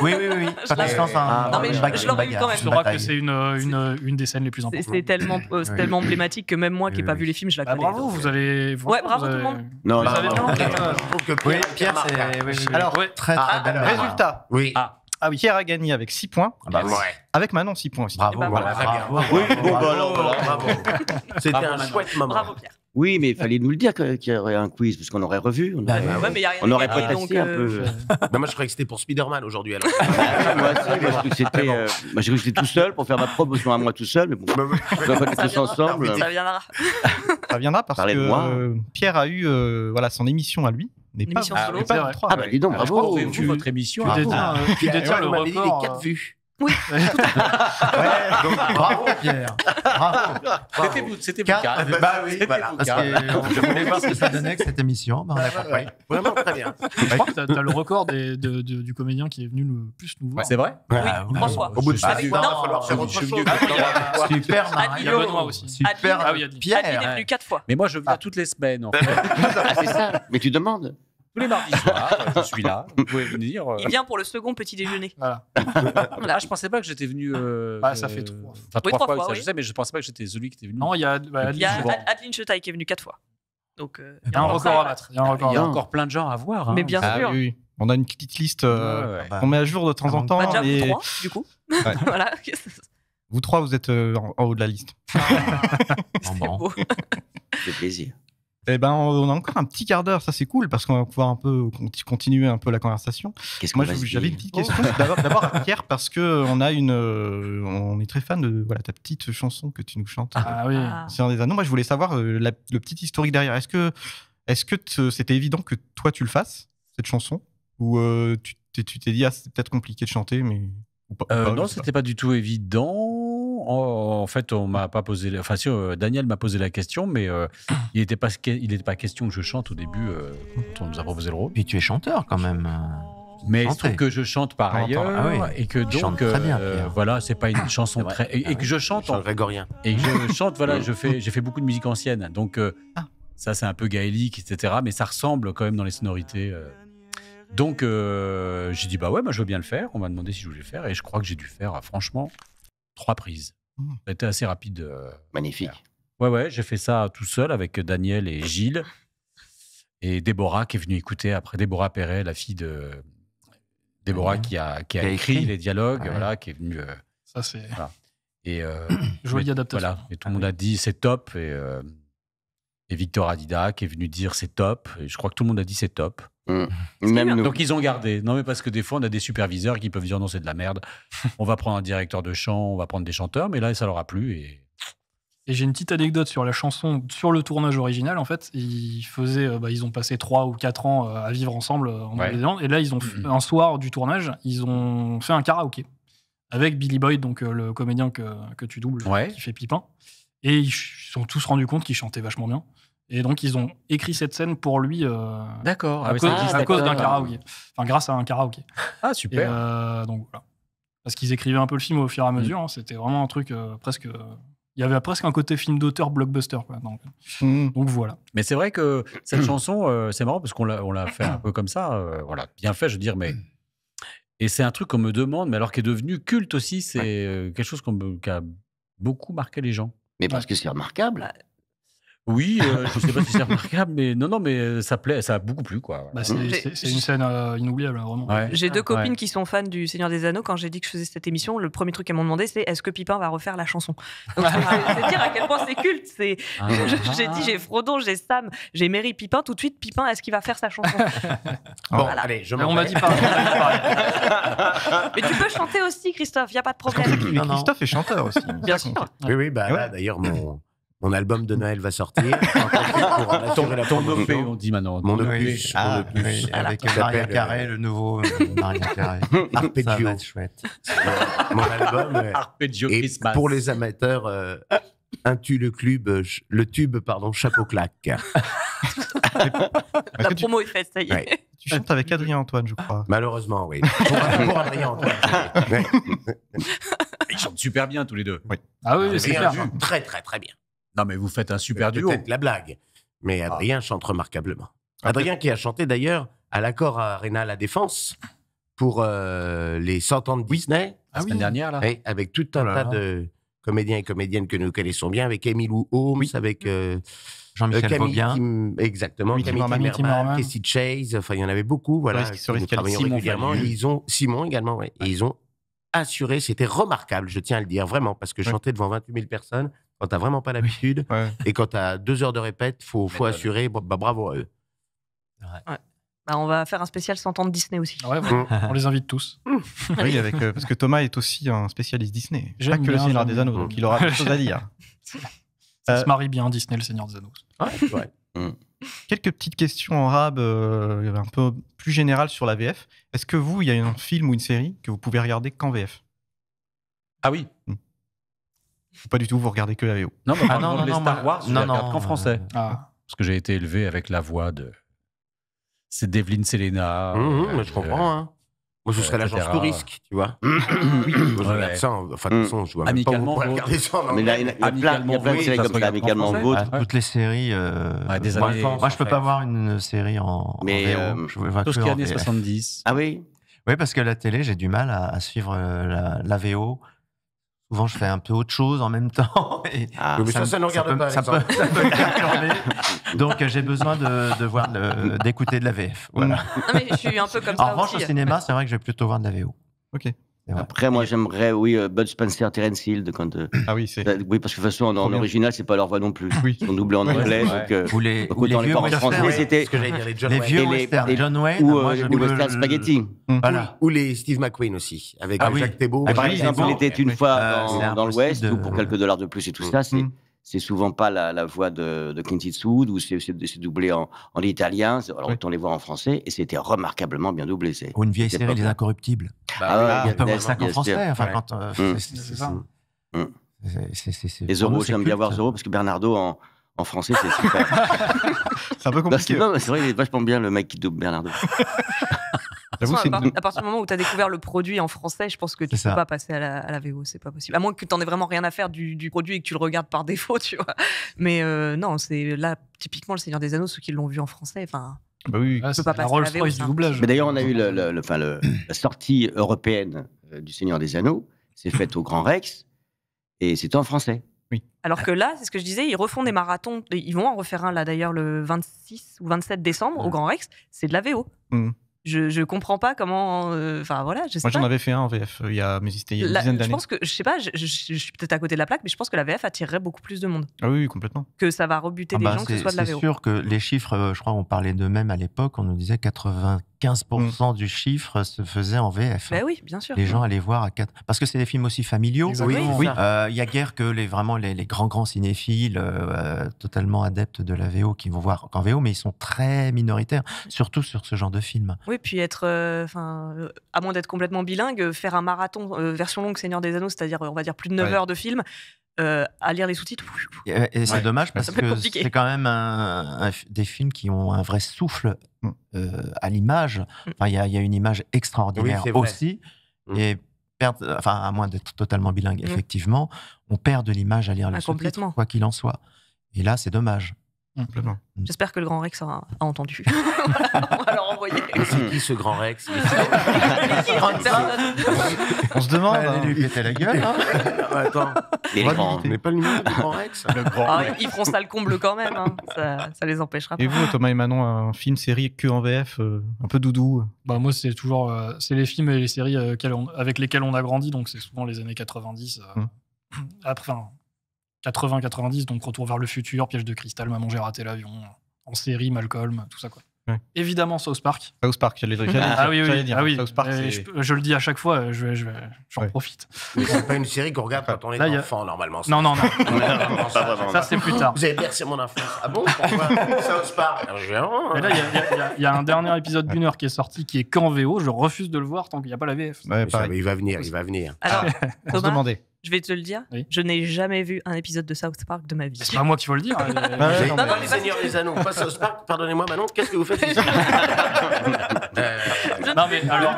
oui. Oui. Pas de chance, hein. Non, mais je l'aurais eu quand même. Tu sauras que c'est une des scènes les plus importantes. C'est tellement, tellement emblématique que même moi qui n'ai pas Oui. vu les films, je la Bah, connais. bravo, vous avez. Ouais, bravo tout le monde. Non, Vous non, avez non. bien Je fait. trouve que Oui, Pierre Pierre, c'est. Oui. Alors, Ouais. Très très belle mémoire. Résultat. Oui. Ah oui, Pierre a gagné avec 6 points, Bah oui. Ouais. avec Manon 6 points aussi. Bravo, Eh ben, voilà, très bien. bravo. Oui, bon, bah, alors, voilà. Bravo. C'était Bravo, un Manon. chouette moment. Bravo Pierre. Oui, mais il fallait nous le dire qu'il y aurait un quiz, parce qu'on aurait revu. On aurait, Ouais, mais il y a rien on aurait gagné, protesté donc, un peu. Non, moi, je croyais que c'était pour Spider-Man aujourd'hui. Alors. Moi aussi, moi, je crois que c'était. Moi, j'ai cru que j'étais tout seul pour faire ma promotion à moi tout seul, mais bon, on va pas Ça tous ensemble. Ça viendra. Ça viendra parce Parlez de que moi. Pierre a eu voilà, son émission à lui. N'est Une pas, émission ah, solo. n'est pas C'est vrai. 23. Ah, bah dis donc, Je crois bravo. que vous, votre émission. Tu détiens, tu détiens le on m'avait dit les record. 4 vues. Oui. Bravo, Pierre. Bravo. C'était vous Quatre. quatre. Bah oui, C'était voilà. vous Parce quatre. que je voulais voir ce que ça donnait avec cette émission. Bah, on a compris. Vraiment très bien. Je crois que t'as le record du comédien qui est venu le plus nous voir. C'est vrai? Oui, Ah, François. Au bout de Je 5 suis- ans, il non. va falloir faire Je autre suis chose. vieux. Super Adil, Il y a Mario. Benoît aussi. Super Ah oui, Adil. Pierre. Adil est venu 4 fois. Mais moi, je viens toutes les semaines. En fait. Ah, c'est ça. Mais tu demandes. Tous les mardis soirs, je suis là. Vous pouvez venir. Il vient pour le second petit déjeuner. Voilà. Là, je pensais pas que j'étais venu. Ah, ça fait 3 fois. Enfin, Oui, 3 trois fois, fois, ça, oui. je sais, mais je pensais pas que j'étais celui qui était venu. Non, il y a Il y a souvent. Adeline Chetaille qui est venue 4 fois. Donc, il y a un record à battre. Il y a un record Il y a à battre. encore plein de gens à voir. hein. Mais bien Ah sûr. oui, oui. On a une petite liste Ouais, ouais. Bah, qu'on met à jour de temps en temps. Bah, déjà, et vous 3, du coup. Ouais. Voilà. vous 3, vous êtes en haut de la liste. C'est bon. beau. C'est plaisir. Eh ben, on a encore un petit quart d'heure, ça c'est cool parce qu'on va pouvoir un peu continuer un peu la conversation. Qu'est-ce qu'on Moi, va se j'avais une dire petite question. D'abord à Pierre parce que on est très fan de voilà ta petite chanson que tu nous chantes. Ah oui. Ah. Seigneur des Anneaux. Moi, je voulais savoir le petit historique derrière. Est-ce que c'était évident que toi tu le fasses cette chanson ou tu t'es dit c'est peut-être compliqué de chanter mais ou pas, ou pas, Non, je sais pas. c'était pas du tout évident. En fait, on m'a pas posé. Enfin, si, Daniel m'a posé la question, mais il n'était pas question que je chante au début quand on nous a proposé le rôle. Puis tu es chanteur quand même. Mais il se Chanter. trouve que je chante par On entend. ailleurs Ah oui. et que Tu chantes donc très bien, Pierre. voilà, c'est pas une chanson vrai. très et que je chante Chant grégorien. et que je chante. Voilà, j'ai fait beaucoup de musique ancienne, donc ça c'est un peu gaélique, etc. Mais ça ressemble quand même dans les sonorités. Donc j'ai dit bah ouais, moi je veux bien le faire. On m'a demandé si je voulais le faire et je crois que j'ai dû faire franchement 3 prises. Ça a été assez rapide. Magnifique. Ouais, j'ai fait ça tout seul avec Daniel et Gilles et Déborah qui est venue écouter après. Déborah Perret, la fille de Déborah qui a écrit les dialogues, Ouais. voilà, qui est venue. Ça, c'est Et jolie mais adaptation. voilà, et tout le monde a dit c'est top et Victor Adida qui est venu dire c'est top et je crois que tout le monde a dit c'est top. Même nous. Donc ils ont gardé. Non mais parce que des fois on a des superviseurs qui peuvent dire non c'est de la merde. On va prendre un directeur de chant, on va prendre des chanteurs, mais là ça leur a plu et Et j'ai une petite anecdote sur la chanson, sur le tournage original. En fait, ils ont passé 3 ou 4 ans à vivre ensemble en Nouvelle-Zélande. Et là, ils ont un soir du tournage, ils ont fait un karaoké avec Billy Boyd, donc le comédien que tu doubles, qui fait Pipin. Et ils se sont tous rendus compte qu'il chantait vachement bien. Et donc, ils ont écrit cette scène pour lui. D'accord. À cause d'un karaoké. Enfin, grâce à un karaoké. Ah, super. Et, donc voilà. Parce qu'ils écrivaient un peu le film au fur et à mesure. Hein, c'était vraiment un truc presque. Il y avait presque un côté film d'auteur blockbuster. Quoi, donc voilà. Mais c'est vrai que cette chanson, c'est marrant parce qu'on l'a fait un peu comme ça. Voilà, bien fait, je veux dire, mais. Et c'est un truc qu'on me demande, mais alors qui est devenu culte aussi, c'est quelque chose qui a beaucoup marqué les gens. Mais parce que c'est remarquable. Oui, je sais pas si c'est remarquable, mais non, mais ça a beaucoup plu, quoi. Bah, c'est une scène inoubliable, vraiment. Ouais. J'ai 2 copines qui sont fans du Seigneur des Anneaux. Quand j'ai dit que je faisais cette émission, le premier truc qu'elles m'ont demandé, c'est est-ce que Pipin va refaire la chanson. Donc, c'est dire à quel point c'est culte. J'ai dit, j'ai Frodon, j'ai Sam, j'ai Merry, Pipin. Tout de suite, Pipin, est-ce qu'il va faire sa chanson? Bon, voilà. Allez, on m'a dit pareil. Mais tu peux chanter aussi, Christophe, il n'y a pas de problème. Mais Christophe est chanteur aussi. Bien sûr. Oui, là, d'ailleurs, mon album de Noël va sortir. Ton OP, on dit maintenant. Mon opus. Avec Maria Carré, le nouveau Maria Carré. Arpeggio. Ça va être chouette. Mon album. Arpeggio et Christmas. Pour les amateurs, le tube, Chapeau claque. La promo est faite, ça y est. Ouais. Tu chantes avec Adrien Antoine, je crois. Malheureusement, oui. Pour Adrien Antoine. Ils chantent super bien tous les deux. Oui. Ah oui, c'est clair. Très, très, très bien. Non, mais vous faites un super duo. Peut-être la blague. Mais Adrien chante remarquablement. Adrien qui a chanté d'ailleurs à l'Accor Arena La Défense pour les 100 ans de Disney. La semaine dernière, là. Oui, avec tout un tas de comédiens et comédiennes que nous connaissons bien, avec Emmylou Holmes, avec Jean-Michel Vaughan. Exactement. Camille Timmerman, Casey Chase. Enfin, il y en avait beaucoup. Voilà, nous travaillons régulièrement. Simon également, oui. Et ils ont assuré, c'était remarquable, je tiens à le dire, vraiment, parce que chanter devant 28 000 personnes, quand t'as vraiment pas l'habitude, et quand t'as 2 heures de répète, faut assurer, bravo à eux. Ouais. Bah, on va faire un spécial 100 ans de Disney aussi. Ouais, on les invite tous. Oui, parce que Thomas est aussi un spécialiste Disney. Pas que le Seigneur des Anneaux, donc il aura quelque chose à dire. Ça se marie bien, Disney, le Seigneur des Anneaux. Quelques petites questions en rab, un peu plus générales sur la VF. Est-ce que vous, il y a un film ou une série que vous pouvez regarder qu'en VF? Ah oui. Pas du tout, vous regardez que la VO. Non, mais non, les Star Wars, je regarde qu'en français. Parce que j'ai été élevé avec la voix de... C'est Devlin Selena. Mais je comprends, hein. Moi, ce serait l'agence Touriste, tu vois. Oui. Enfin, de toute façon, je vois même pas où on pourrait regarder ça. Mais là, il y a plein de séries comme ça, Amicalement Vôtre. Toutes les séries... des années... Moi, je peux pas voir une série en VO. Je vois tout ce qui est années 70. Ah oui? Oui, parce que la télé, j'ai du mal à suivre la VO. Souvent, je fais un peu autre chose en même temps. Et mais ça ne regarde pas. Ça peut me perturber. Donc, j'ai besoin d'écouter de la VF. Voilà. Non, mais je suis un peu comme ça. En revanche, au cinéma, c'est vrai que je vais plutôt voir de la VO. Ok. Après, moi, j'aimerais, Bud Spencer, Terence Hill. Ah oui, c'est. Oui, parce que de toute façon, en original, c'est pas leur voix non plus. Oui. Ils sont doublés en anglais. Ou les vieux westerns. C'était ce que j'allais dire, les John Wayne. Les vieux westerns. John Wayne. Ou les westerns spaghetti. Voilà. Ou les Steve McQueen aussi, avec Jacques Thébault. Par exemple, il était une fois dans l'Ouest, ou pour quelques dollars de plus et tout ça. C'est souvent pas la voix de Clint Eastwood, ou c'est doublé en italien. Alors autant les voir en français, et c'était remarquablement bien doublé. Ou une vieille série, Les Incorruptibles. On peut voir ça qu'en français. Enfin, quand c'est ça. Et Zorro, j'aime bien voir Zorro, parce que Bernardo en français, c'est super. C'est un peu compliqué. Non, c'est vrai, il est vachement bien le mec qui double Bernardo. À partir du moment où tu as découvert le produit en français, je pense que tu ne peux pas passer à la VO, c'est pas possible. À moins que tu n'en aies vraiment rien à faire du produit et que tu le regardes par défaut, tu vois. Mais non, c'est là, typiquement, Le Seigneur des Anneaux, ceux qui l'ont vu en français, enfin... Bah oui, c'est pas la Rolls-Royce du doublage. Mais d'ailleurs, on a eu la sortie européenne du Seigneur des Anneaux, c'est faite au Grand Rex, et c'était en français. Oui. Alors que là, c'est ce que je disais, ils refont des marathons, ils vont en refaire un là d'ailleurs le 26 ou 27 décembre au Grand Rex, c'est de la VO. Je comprends pas comment. Enfin voilà, je sais Moi, pas. j'en avais fait un en VF mais c'était il y a une dizaine Je d'années. pense que, je sais pas, je suis peut-être à côté de la plaque, mais je pense que la VF attirerait beaucoup plus de monde. Ah oui, complètement. Que ça va rebuter des gens, que ce soit de la VO. C'est sûr que les chiffres, je crois, on parlait d'eux-mêmes à l'époque, on nous disait 95% du chiffre se faisait en VF. Ben oui, bien sûr. Les gens allaient voir parce que c'est des films aussi familiaux. Exactement. Oui. Il y a guère que vraiment les grands cinéphiles totalement adeptes de la VO qui vont voir qu'en VO, mais ils sont très minoritaires, surtout sur ce genre de film. Oui, puis être, à moins d'être complètement bilingue, faire un marathon version longue Seigneur des Anneaux, c'est-à-dire, on va dire, plus de 9 heures de film, à lire les sous-titres. Et c'est dommage parce que compliqué. c'est quand même des films qui ont un vrai souffle à l'image. Enfin, il y a une image extraordinaire aussi. Et à moins d'être totalement bilingue, effectivement, on perd de l'image à lire les sous-titres, quoi qu'il en soit. Et là, c'est dommage. Complètement. J'espère que le Grand Rex a entendu. On va leur envoyer. C'est qui ce Grand Rex? On se demande. Allez lui péter la gueule. Attends, on n'est pas le numéro du Grand Rex? Ils feront ça le comble quand même. Hein. Ça les empêchera pas. Et vous, Thomas et Manon, un film, série que en VF, un peu doudou? Bah moi, c'est toujours c'est les films et les séries avec lesquels on a grandi, donc c'est souvent les années 90. Après, 80-90, donc Retour vers le futur, Piège de cristal, Maman j'ai raté l'avion, en série, Malcolm, tout ça quoi. Ouais. Évidemment South Park. South Park, j'allais dire. South Park, je le dis à chaque fois, j'en profite. Mais c'est pas une série qu'on regarde quand on est enfant, normalement. Non. Ça, c'est plus tard. Vous avez bercé mon enfance. Ah bon? Pourquoi South Park? Et là, il y a un dernier épisode d'1 heure qui est sorti, qui est qu'en VO. Je refuse de le voir tant qu'il n'y a pas la VF. Ouais, il va venir. Alors, on se demandait. Je vais te le dire, je n'ai jamais vu un épisode de South Park de ma vie. C'est pas moi qui faut le dire. Les Seigneurs des Anneaux, pas South Park. Pardonnez-moi, Manon, qu'est-ce que vous faites ici? Non, mais alors,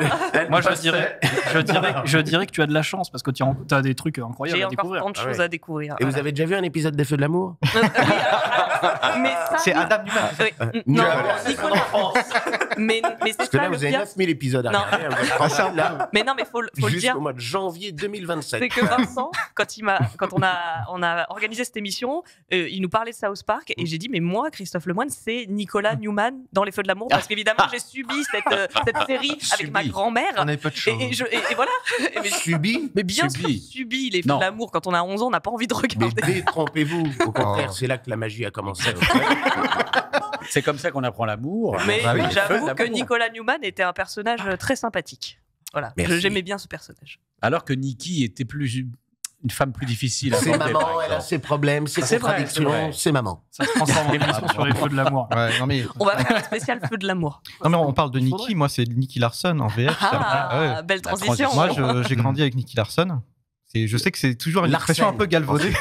moi, je dirais que tu as de la chance parce que tu as des trucs incroyables à découvrir. J'ai encore tant de choses à découvrir. Et vous avez déjà vu un épisode des Feux de l'amour? C'est Adam Newman. Non, Nicolas. Mais c'est parce que ça là, le vous avez pire. 9000 épisodes à regarder. Mais non, mais faut le dire. Jusqu'au mois de janvier 2027. C'est que Vincent, quand on a organisé cette émission, il nous parlait de South Park et j'ai dit mais moi, Christophe Lemoine, c'est Nicolas Newman dans Les Feux de l'amour parce qu'évidemment j'ai subi cette série avec ma grand-mère. On avait peu de choses. Et voilà. Subi? Mais bien sûr, subi Les Feux de l'amour quand on a 11 ans, on n'a pas envie de regarder. Mais détrompez-vous. Au contraire, c'est là que la magie a commencé. C'est comme ça qu'on apprend l'amour. Mais j'avoue que Nicolas Newman était un personnage très sympathique. Voilà, j'aimais bien ce personnage. Alors que Nikki était une femme plus difficile. C'est maman, elle a ses problèmes, ses contradictions, c'est maman. Ça se transforme en émission sur les Feux de l'amour. Ouais, non, mais... On va faire un spécial Feux de l'amour. Non mais on parle de Nicky, moi c'est Nicky Larson en VF. Belle transition. Moi j'ai grandi avec Nicky Larson. Je sais que c'est toujours une expression un peu galvaudée.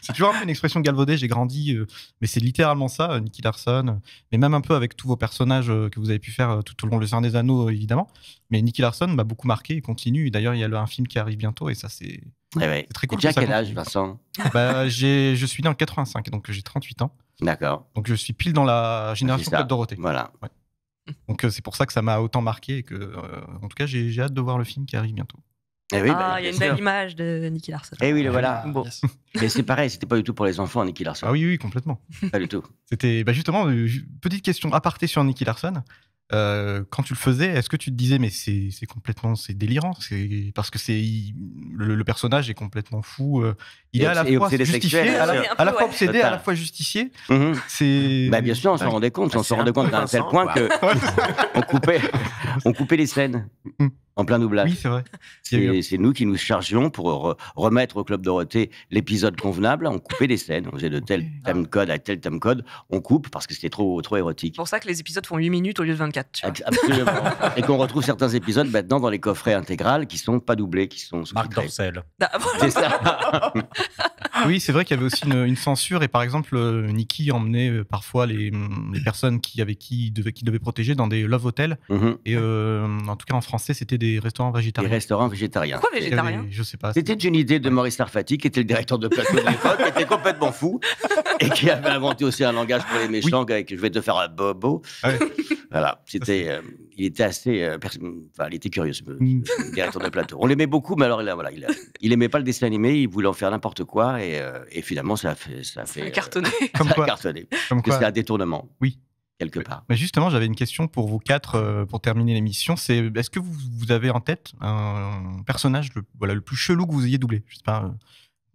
C'est toujours un peu une expression galvaudée. J'ai grandi, mais c'est littéralement ça, Nicky Larson. Mais même un peu avec tous vos personnages que vous avez pu faire tout au long de Le Seigneur des Anneaux, évidemment. Mais Nicky Larson m'a beaucoup marqué et continue. Et d'ailleurs, il y a un film qui arrive bientôt et ça, c'est très cool. Tu as quel âge, Vincent? Je suis né en 85, donc j'ai 38 ans. D'accord. Donc je suis pile dans la génération Club Dorothée. Voilà. Ouais. Donc c'est pour ça que ça m'a autant marqué et que, en tout cas, j'ai hâte de voir le film qui arrive bientôt. Eh oui, il y a une belle image de Nicky Larson. Eh oui, le voilà. Bon. Mais c'est pareil, c'était pas du tout pour les enfants, Nicky Larson. Ah oui, complètement. Pas du tout. C'était justement, petite question aparté sur Nicky Larson. Quand tu le faisais, est-ce que tu te disais, mais c'est délirant, parce que le personnage est complètement fou. Il est à la fois justifié, à la fois obsédé, à la fois justicié. Bien sûr, on s'en rendait compte. On s'en rendait compte à un tel point que on coupait les scènes. En plein doublage. Oui, c'est vrai. C'est nous qui nous chargions pour remettre au Club Dorothée l'épisode convenable. On coupait des scènes. On faisait de tel thème code à tel thème code. On coupe parce que c'était trop érotique. C'est pour ça que les épisodes font 8 minutes au lieu de 24. Absolument. Et qu'on retrouve certains épisodes maintenant dans les coffrets intégrales qui sont pas doublés, qui sont Marc Dorcel. C'est ça. Oui, c'est vrai qu'il y avait aussi une censure. Et par exemple, Nicky emmenait parfois les personnes qui devaient protéger dans des love hotels. Et en tout cas, en français, c'était des restaurants végétariens. Des restaurants végétariens. Pourquoi végétariens? Je sais pas. C'était une idée de Maurice Sarfati, qui était le directeur de plateau de l'époque, qui était complètement fou et qui avait inventé aussi un langage pour les méchants avec « je vais te faire un bobo ». Voilà, il était assez... il était curieux, ce directeur de plateau. On l'aimait beaucoup, mais alors il aimait pas le dessin animé, il voulait en faire n'importe quoi et finalement ça a fait cartonné. Comme quoi. C'était un détournement. Oui. quelque part. Mais justement, j'avais une question pour vous quatre pour terminer l'émission. Est-ce que vous avez en tête un personnage le plus chelou que vous ayez doublé? Je sais pas.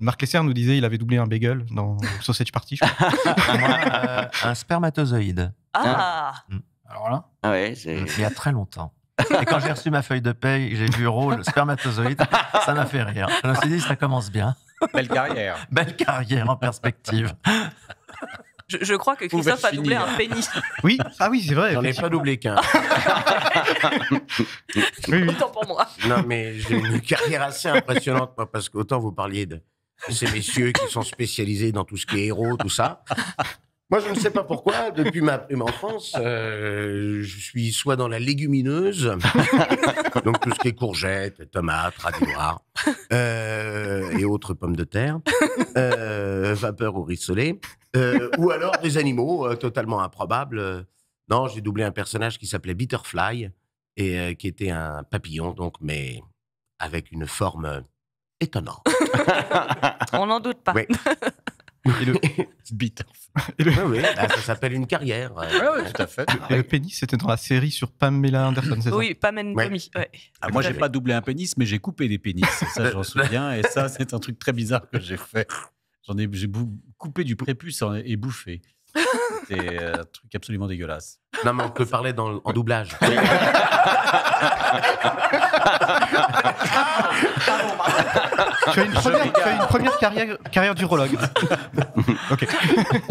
Marc Lesser nous disait il avait doublé un bagel dans Sausage Party. Je crois. Moi, un spermatozoïde. Ah. Alors là, Ah ouais, Il y a très longtemps. Et quand j'ai reçu ma feuille de paye, j'ai vu rôle spermatozoïde, ça m'a fait rire. Je me suis dit, ça commence bien. Belle carrière. Belle carrière en perspective. Je crois que Christophe a doublé un pénis. Oui, ah oui, c'est vrai. J'en ai pas doublé qu'un. Oui. Autant pour moi. Non, mais j'ai une carrière assez impressionnante, moi, parce qu'autant vous parliez de ces messieurs qui sont spécialisés dans tout ce qui est héros, tout ça. Moi, je ne sais pas pourquoi, depuis ma prime enfance, je suis soit dans la légumineuse, donc tout ce qui est courgettes, tomates, radis noirs, et autres pommes de terre, vapeur ou rissolé, ou alors des animaux totalement improbables. Non, j'ai doublé un personnage qui s'appelait Bitterfly, et qui était un papillon, donc, mais avec une forme étonnante. On n'en doute pas. Oui. Et le, Oui, bah, ça s'appelle une carrière. Oui, tout à fait. et le pénis, c'était dans la série sur Pamela Anderson, c'est ça? Oui, pas même Ouais. Tommy. Ouais. Ah, moi, j'ai pas doublé un pénis, mais j'ai coupé des pénis. Ça, j'en souviens. Et ça, c'est un truc très bizarre que j'ai fait. J'ai coupé du prépuce et bouffé. C'est un truc absolument dégueulasse. Non, mais on peut parler en doublage. Tu as une première carrière d'urologue. Ok.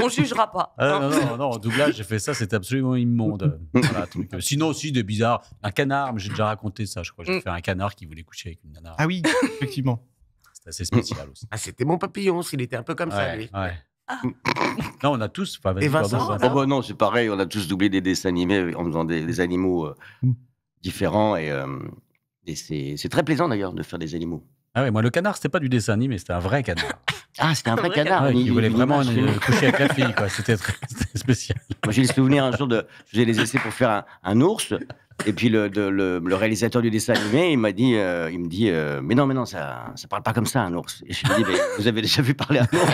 On jugera pas. Non, en doublage, j'ai fait ça, c'était absolument immonde. Voilà, truc. Sinon, aussi, des bizarres. Un canard, mais j'ai déjà raconté ça, je crois. J'ai fait un canard qui voulait coucher avec une nana. Ah oui, effectivement. C'était assez spécial aussi. Ah, c'était mon papillon, s'il était un peu comme ça, lui. Ouais. Non, on a tous. Enfin, Et Vincent, pardon, Oh, bah non, c'est pareil, on a tous doublé des dessins animés en faisant des animaux différents. Et c'est très plaisant d'ailleurs de faire des animaux. Ah ouais, moi, le canard, c'était pas du dessin animé, c'était un vrai canard. Ah, c'était un vrai canard. Ouais, qui voulait vraiment image. coucher avec la fille, quoi. C'était spécial. Moi, j'ai le souvenir un jour je faisais des essais pour faire un ours. Et puis le réalisateur du dessin animé, il me dit, mais non, ça parle pas comme ça, un ours. Et je lui dis, mais vous avez déjà vu parler un ours?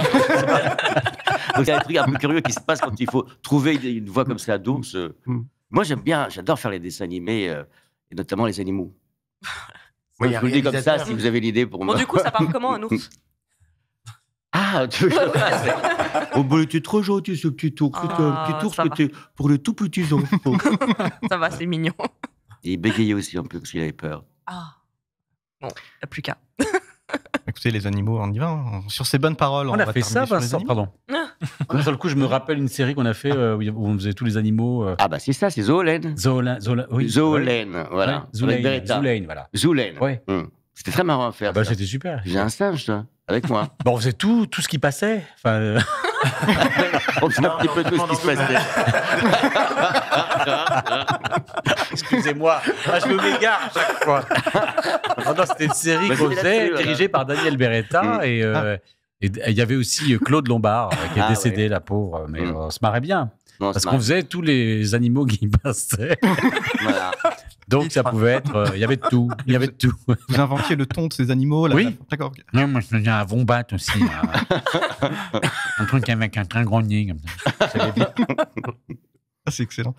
Donc, il y a un truc un peu curieux qui se passe quand il faut trouver une voix comme ça d'ours. Moi, j'adore faire les dessins animés, et notamment les animaux. Moi, il y Je a vous le dis comme ça, réalisateur. si vous avez l'idée pour Bon, moi. du coup, ça parle comment un ours? Ah, oh, bah, t'es trop gentil, ce petit ours. Ah, C'est un petit ours ça va. pour les tout petits enfants. Ça va, c'est mignon. Et il bégayait aussi un peu parce qu'il avait peur. Ah. Bon, il n'y a plus qu'à. Écoutez, les animaux, on y va. Sur ces bonnes paroles, On a va fait terminer ça, sur les Vincent, animaux. pardon. Sur le coup, je me rappelle une série qu'on a fait où on faisait tous les animaux. Ah, bah c'est ça, c'est Zoolaine. Oui. Zoolaine, voilà. Avec Beretta. Zoolaine, voilà. Zoolaine. Ouais. C'était très marrant à faire. Bah, ça. c'était super. J'ai un singe, ça, avec moi. Bon, on faisait tout ce qui passait. Enfin, On faisait un petit peu tout ce qui se passait. excusez-moi, je me m'égare à chaque fois. Non, c'était une série Bah, qu'on c'était faisait, là-dessus, voilà. dirigée par Daniel Beretta. Et il y avait aussi Claude Lombard, qui est Ah, décédé, ouais. la pauvre. Mais on se marrait bien. Non, Parce c'est qu'on faisait tous les animaux qui passaient. Voilà. Donc, ça pouvait être. Il y avait de tout. Il y avait de tout. Vous inventiez le ton de ces animaux. Oui. D'accord. ok. Non, moi, je faisais un vombat aussi. Un truc avec un très gros nez, comme ça. J'avais bien. Ah, c'est excellent.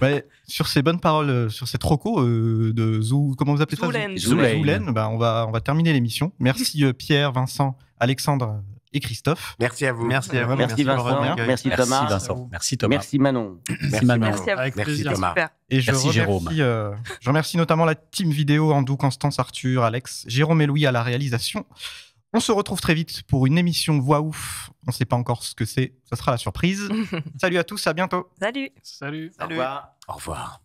Ouais, sur ces bonnes paroles, sur cette roco de Zou, comment vous appelez ça? Zoulaine. Zoulaine. Bah, on va terminer l'émission. Merci Pierre, Vincent, Alexandre et Christophe. Merci à vous. Merci à vous. Merci pour votre Vincent, accueil. merci Thomas. Merci Vincent. Merci Thomas. Merci Manon. Merci Manon. Merci à vous. avec Merci plaisir. Thomas. Super. Et je Merci, remercie, Jérôme. je remercie notamment la team vidéo Andou, Constance, Arthur, Alex, Jérôme et Louis à la réalisation. On se retrouve très vite pour une émission Voix Ouf. On ne sait pas encore ce que c'est, ça sera la surprise. Salut à tous, à bientôt. Salut. Salut. Au revoir. Au revoir.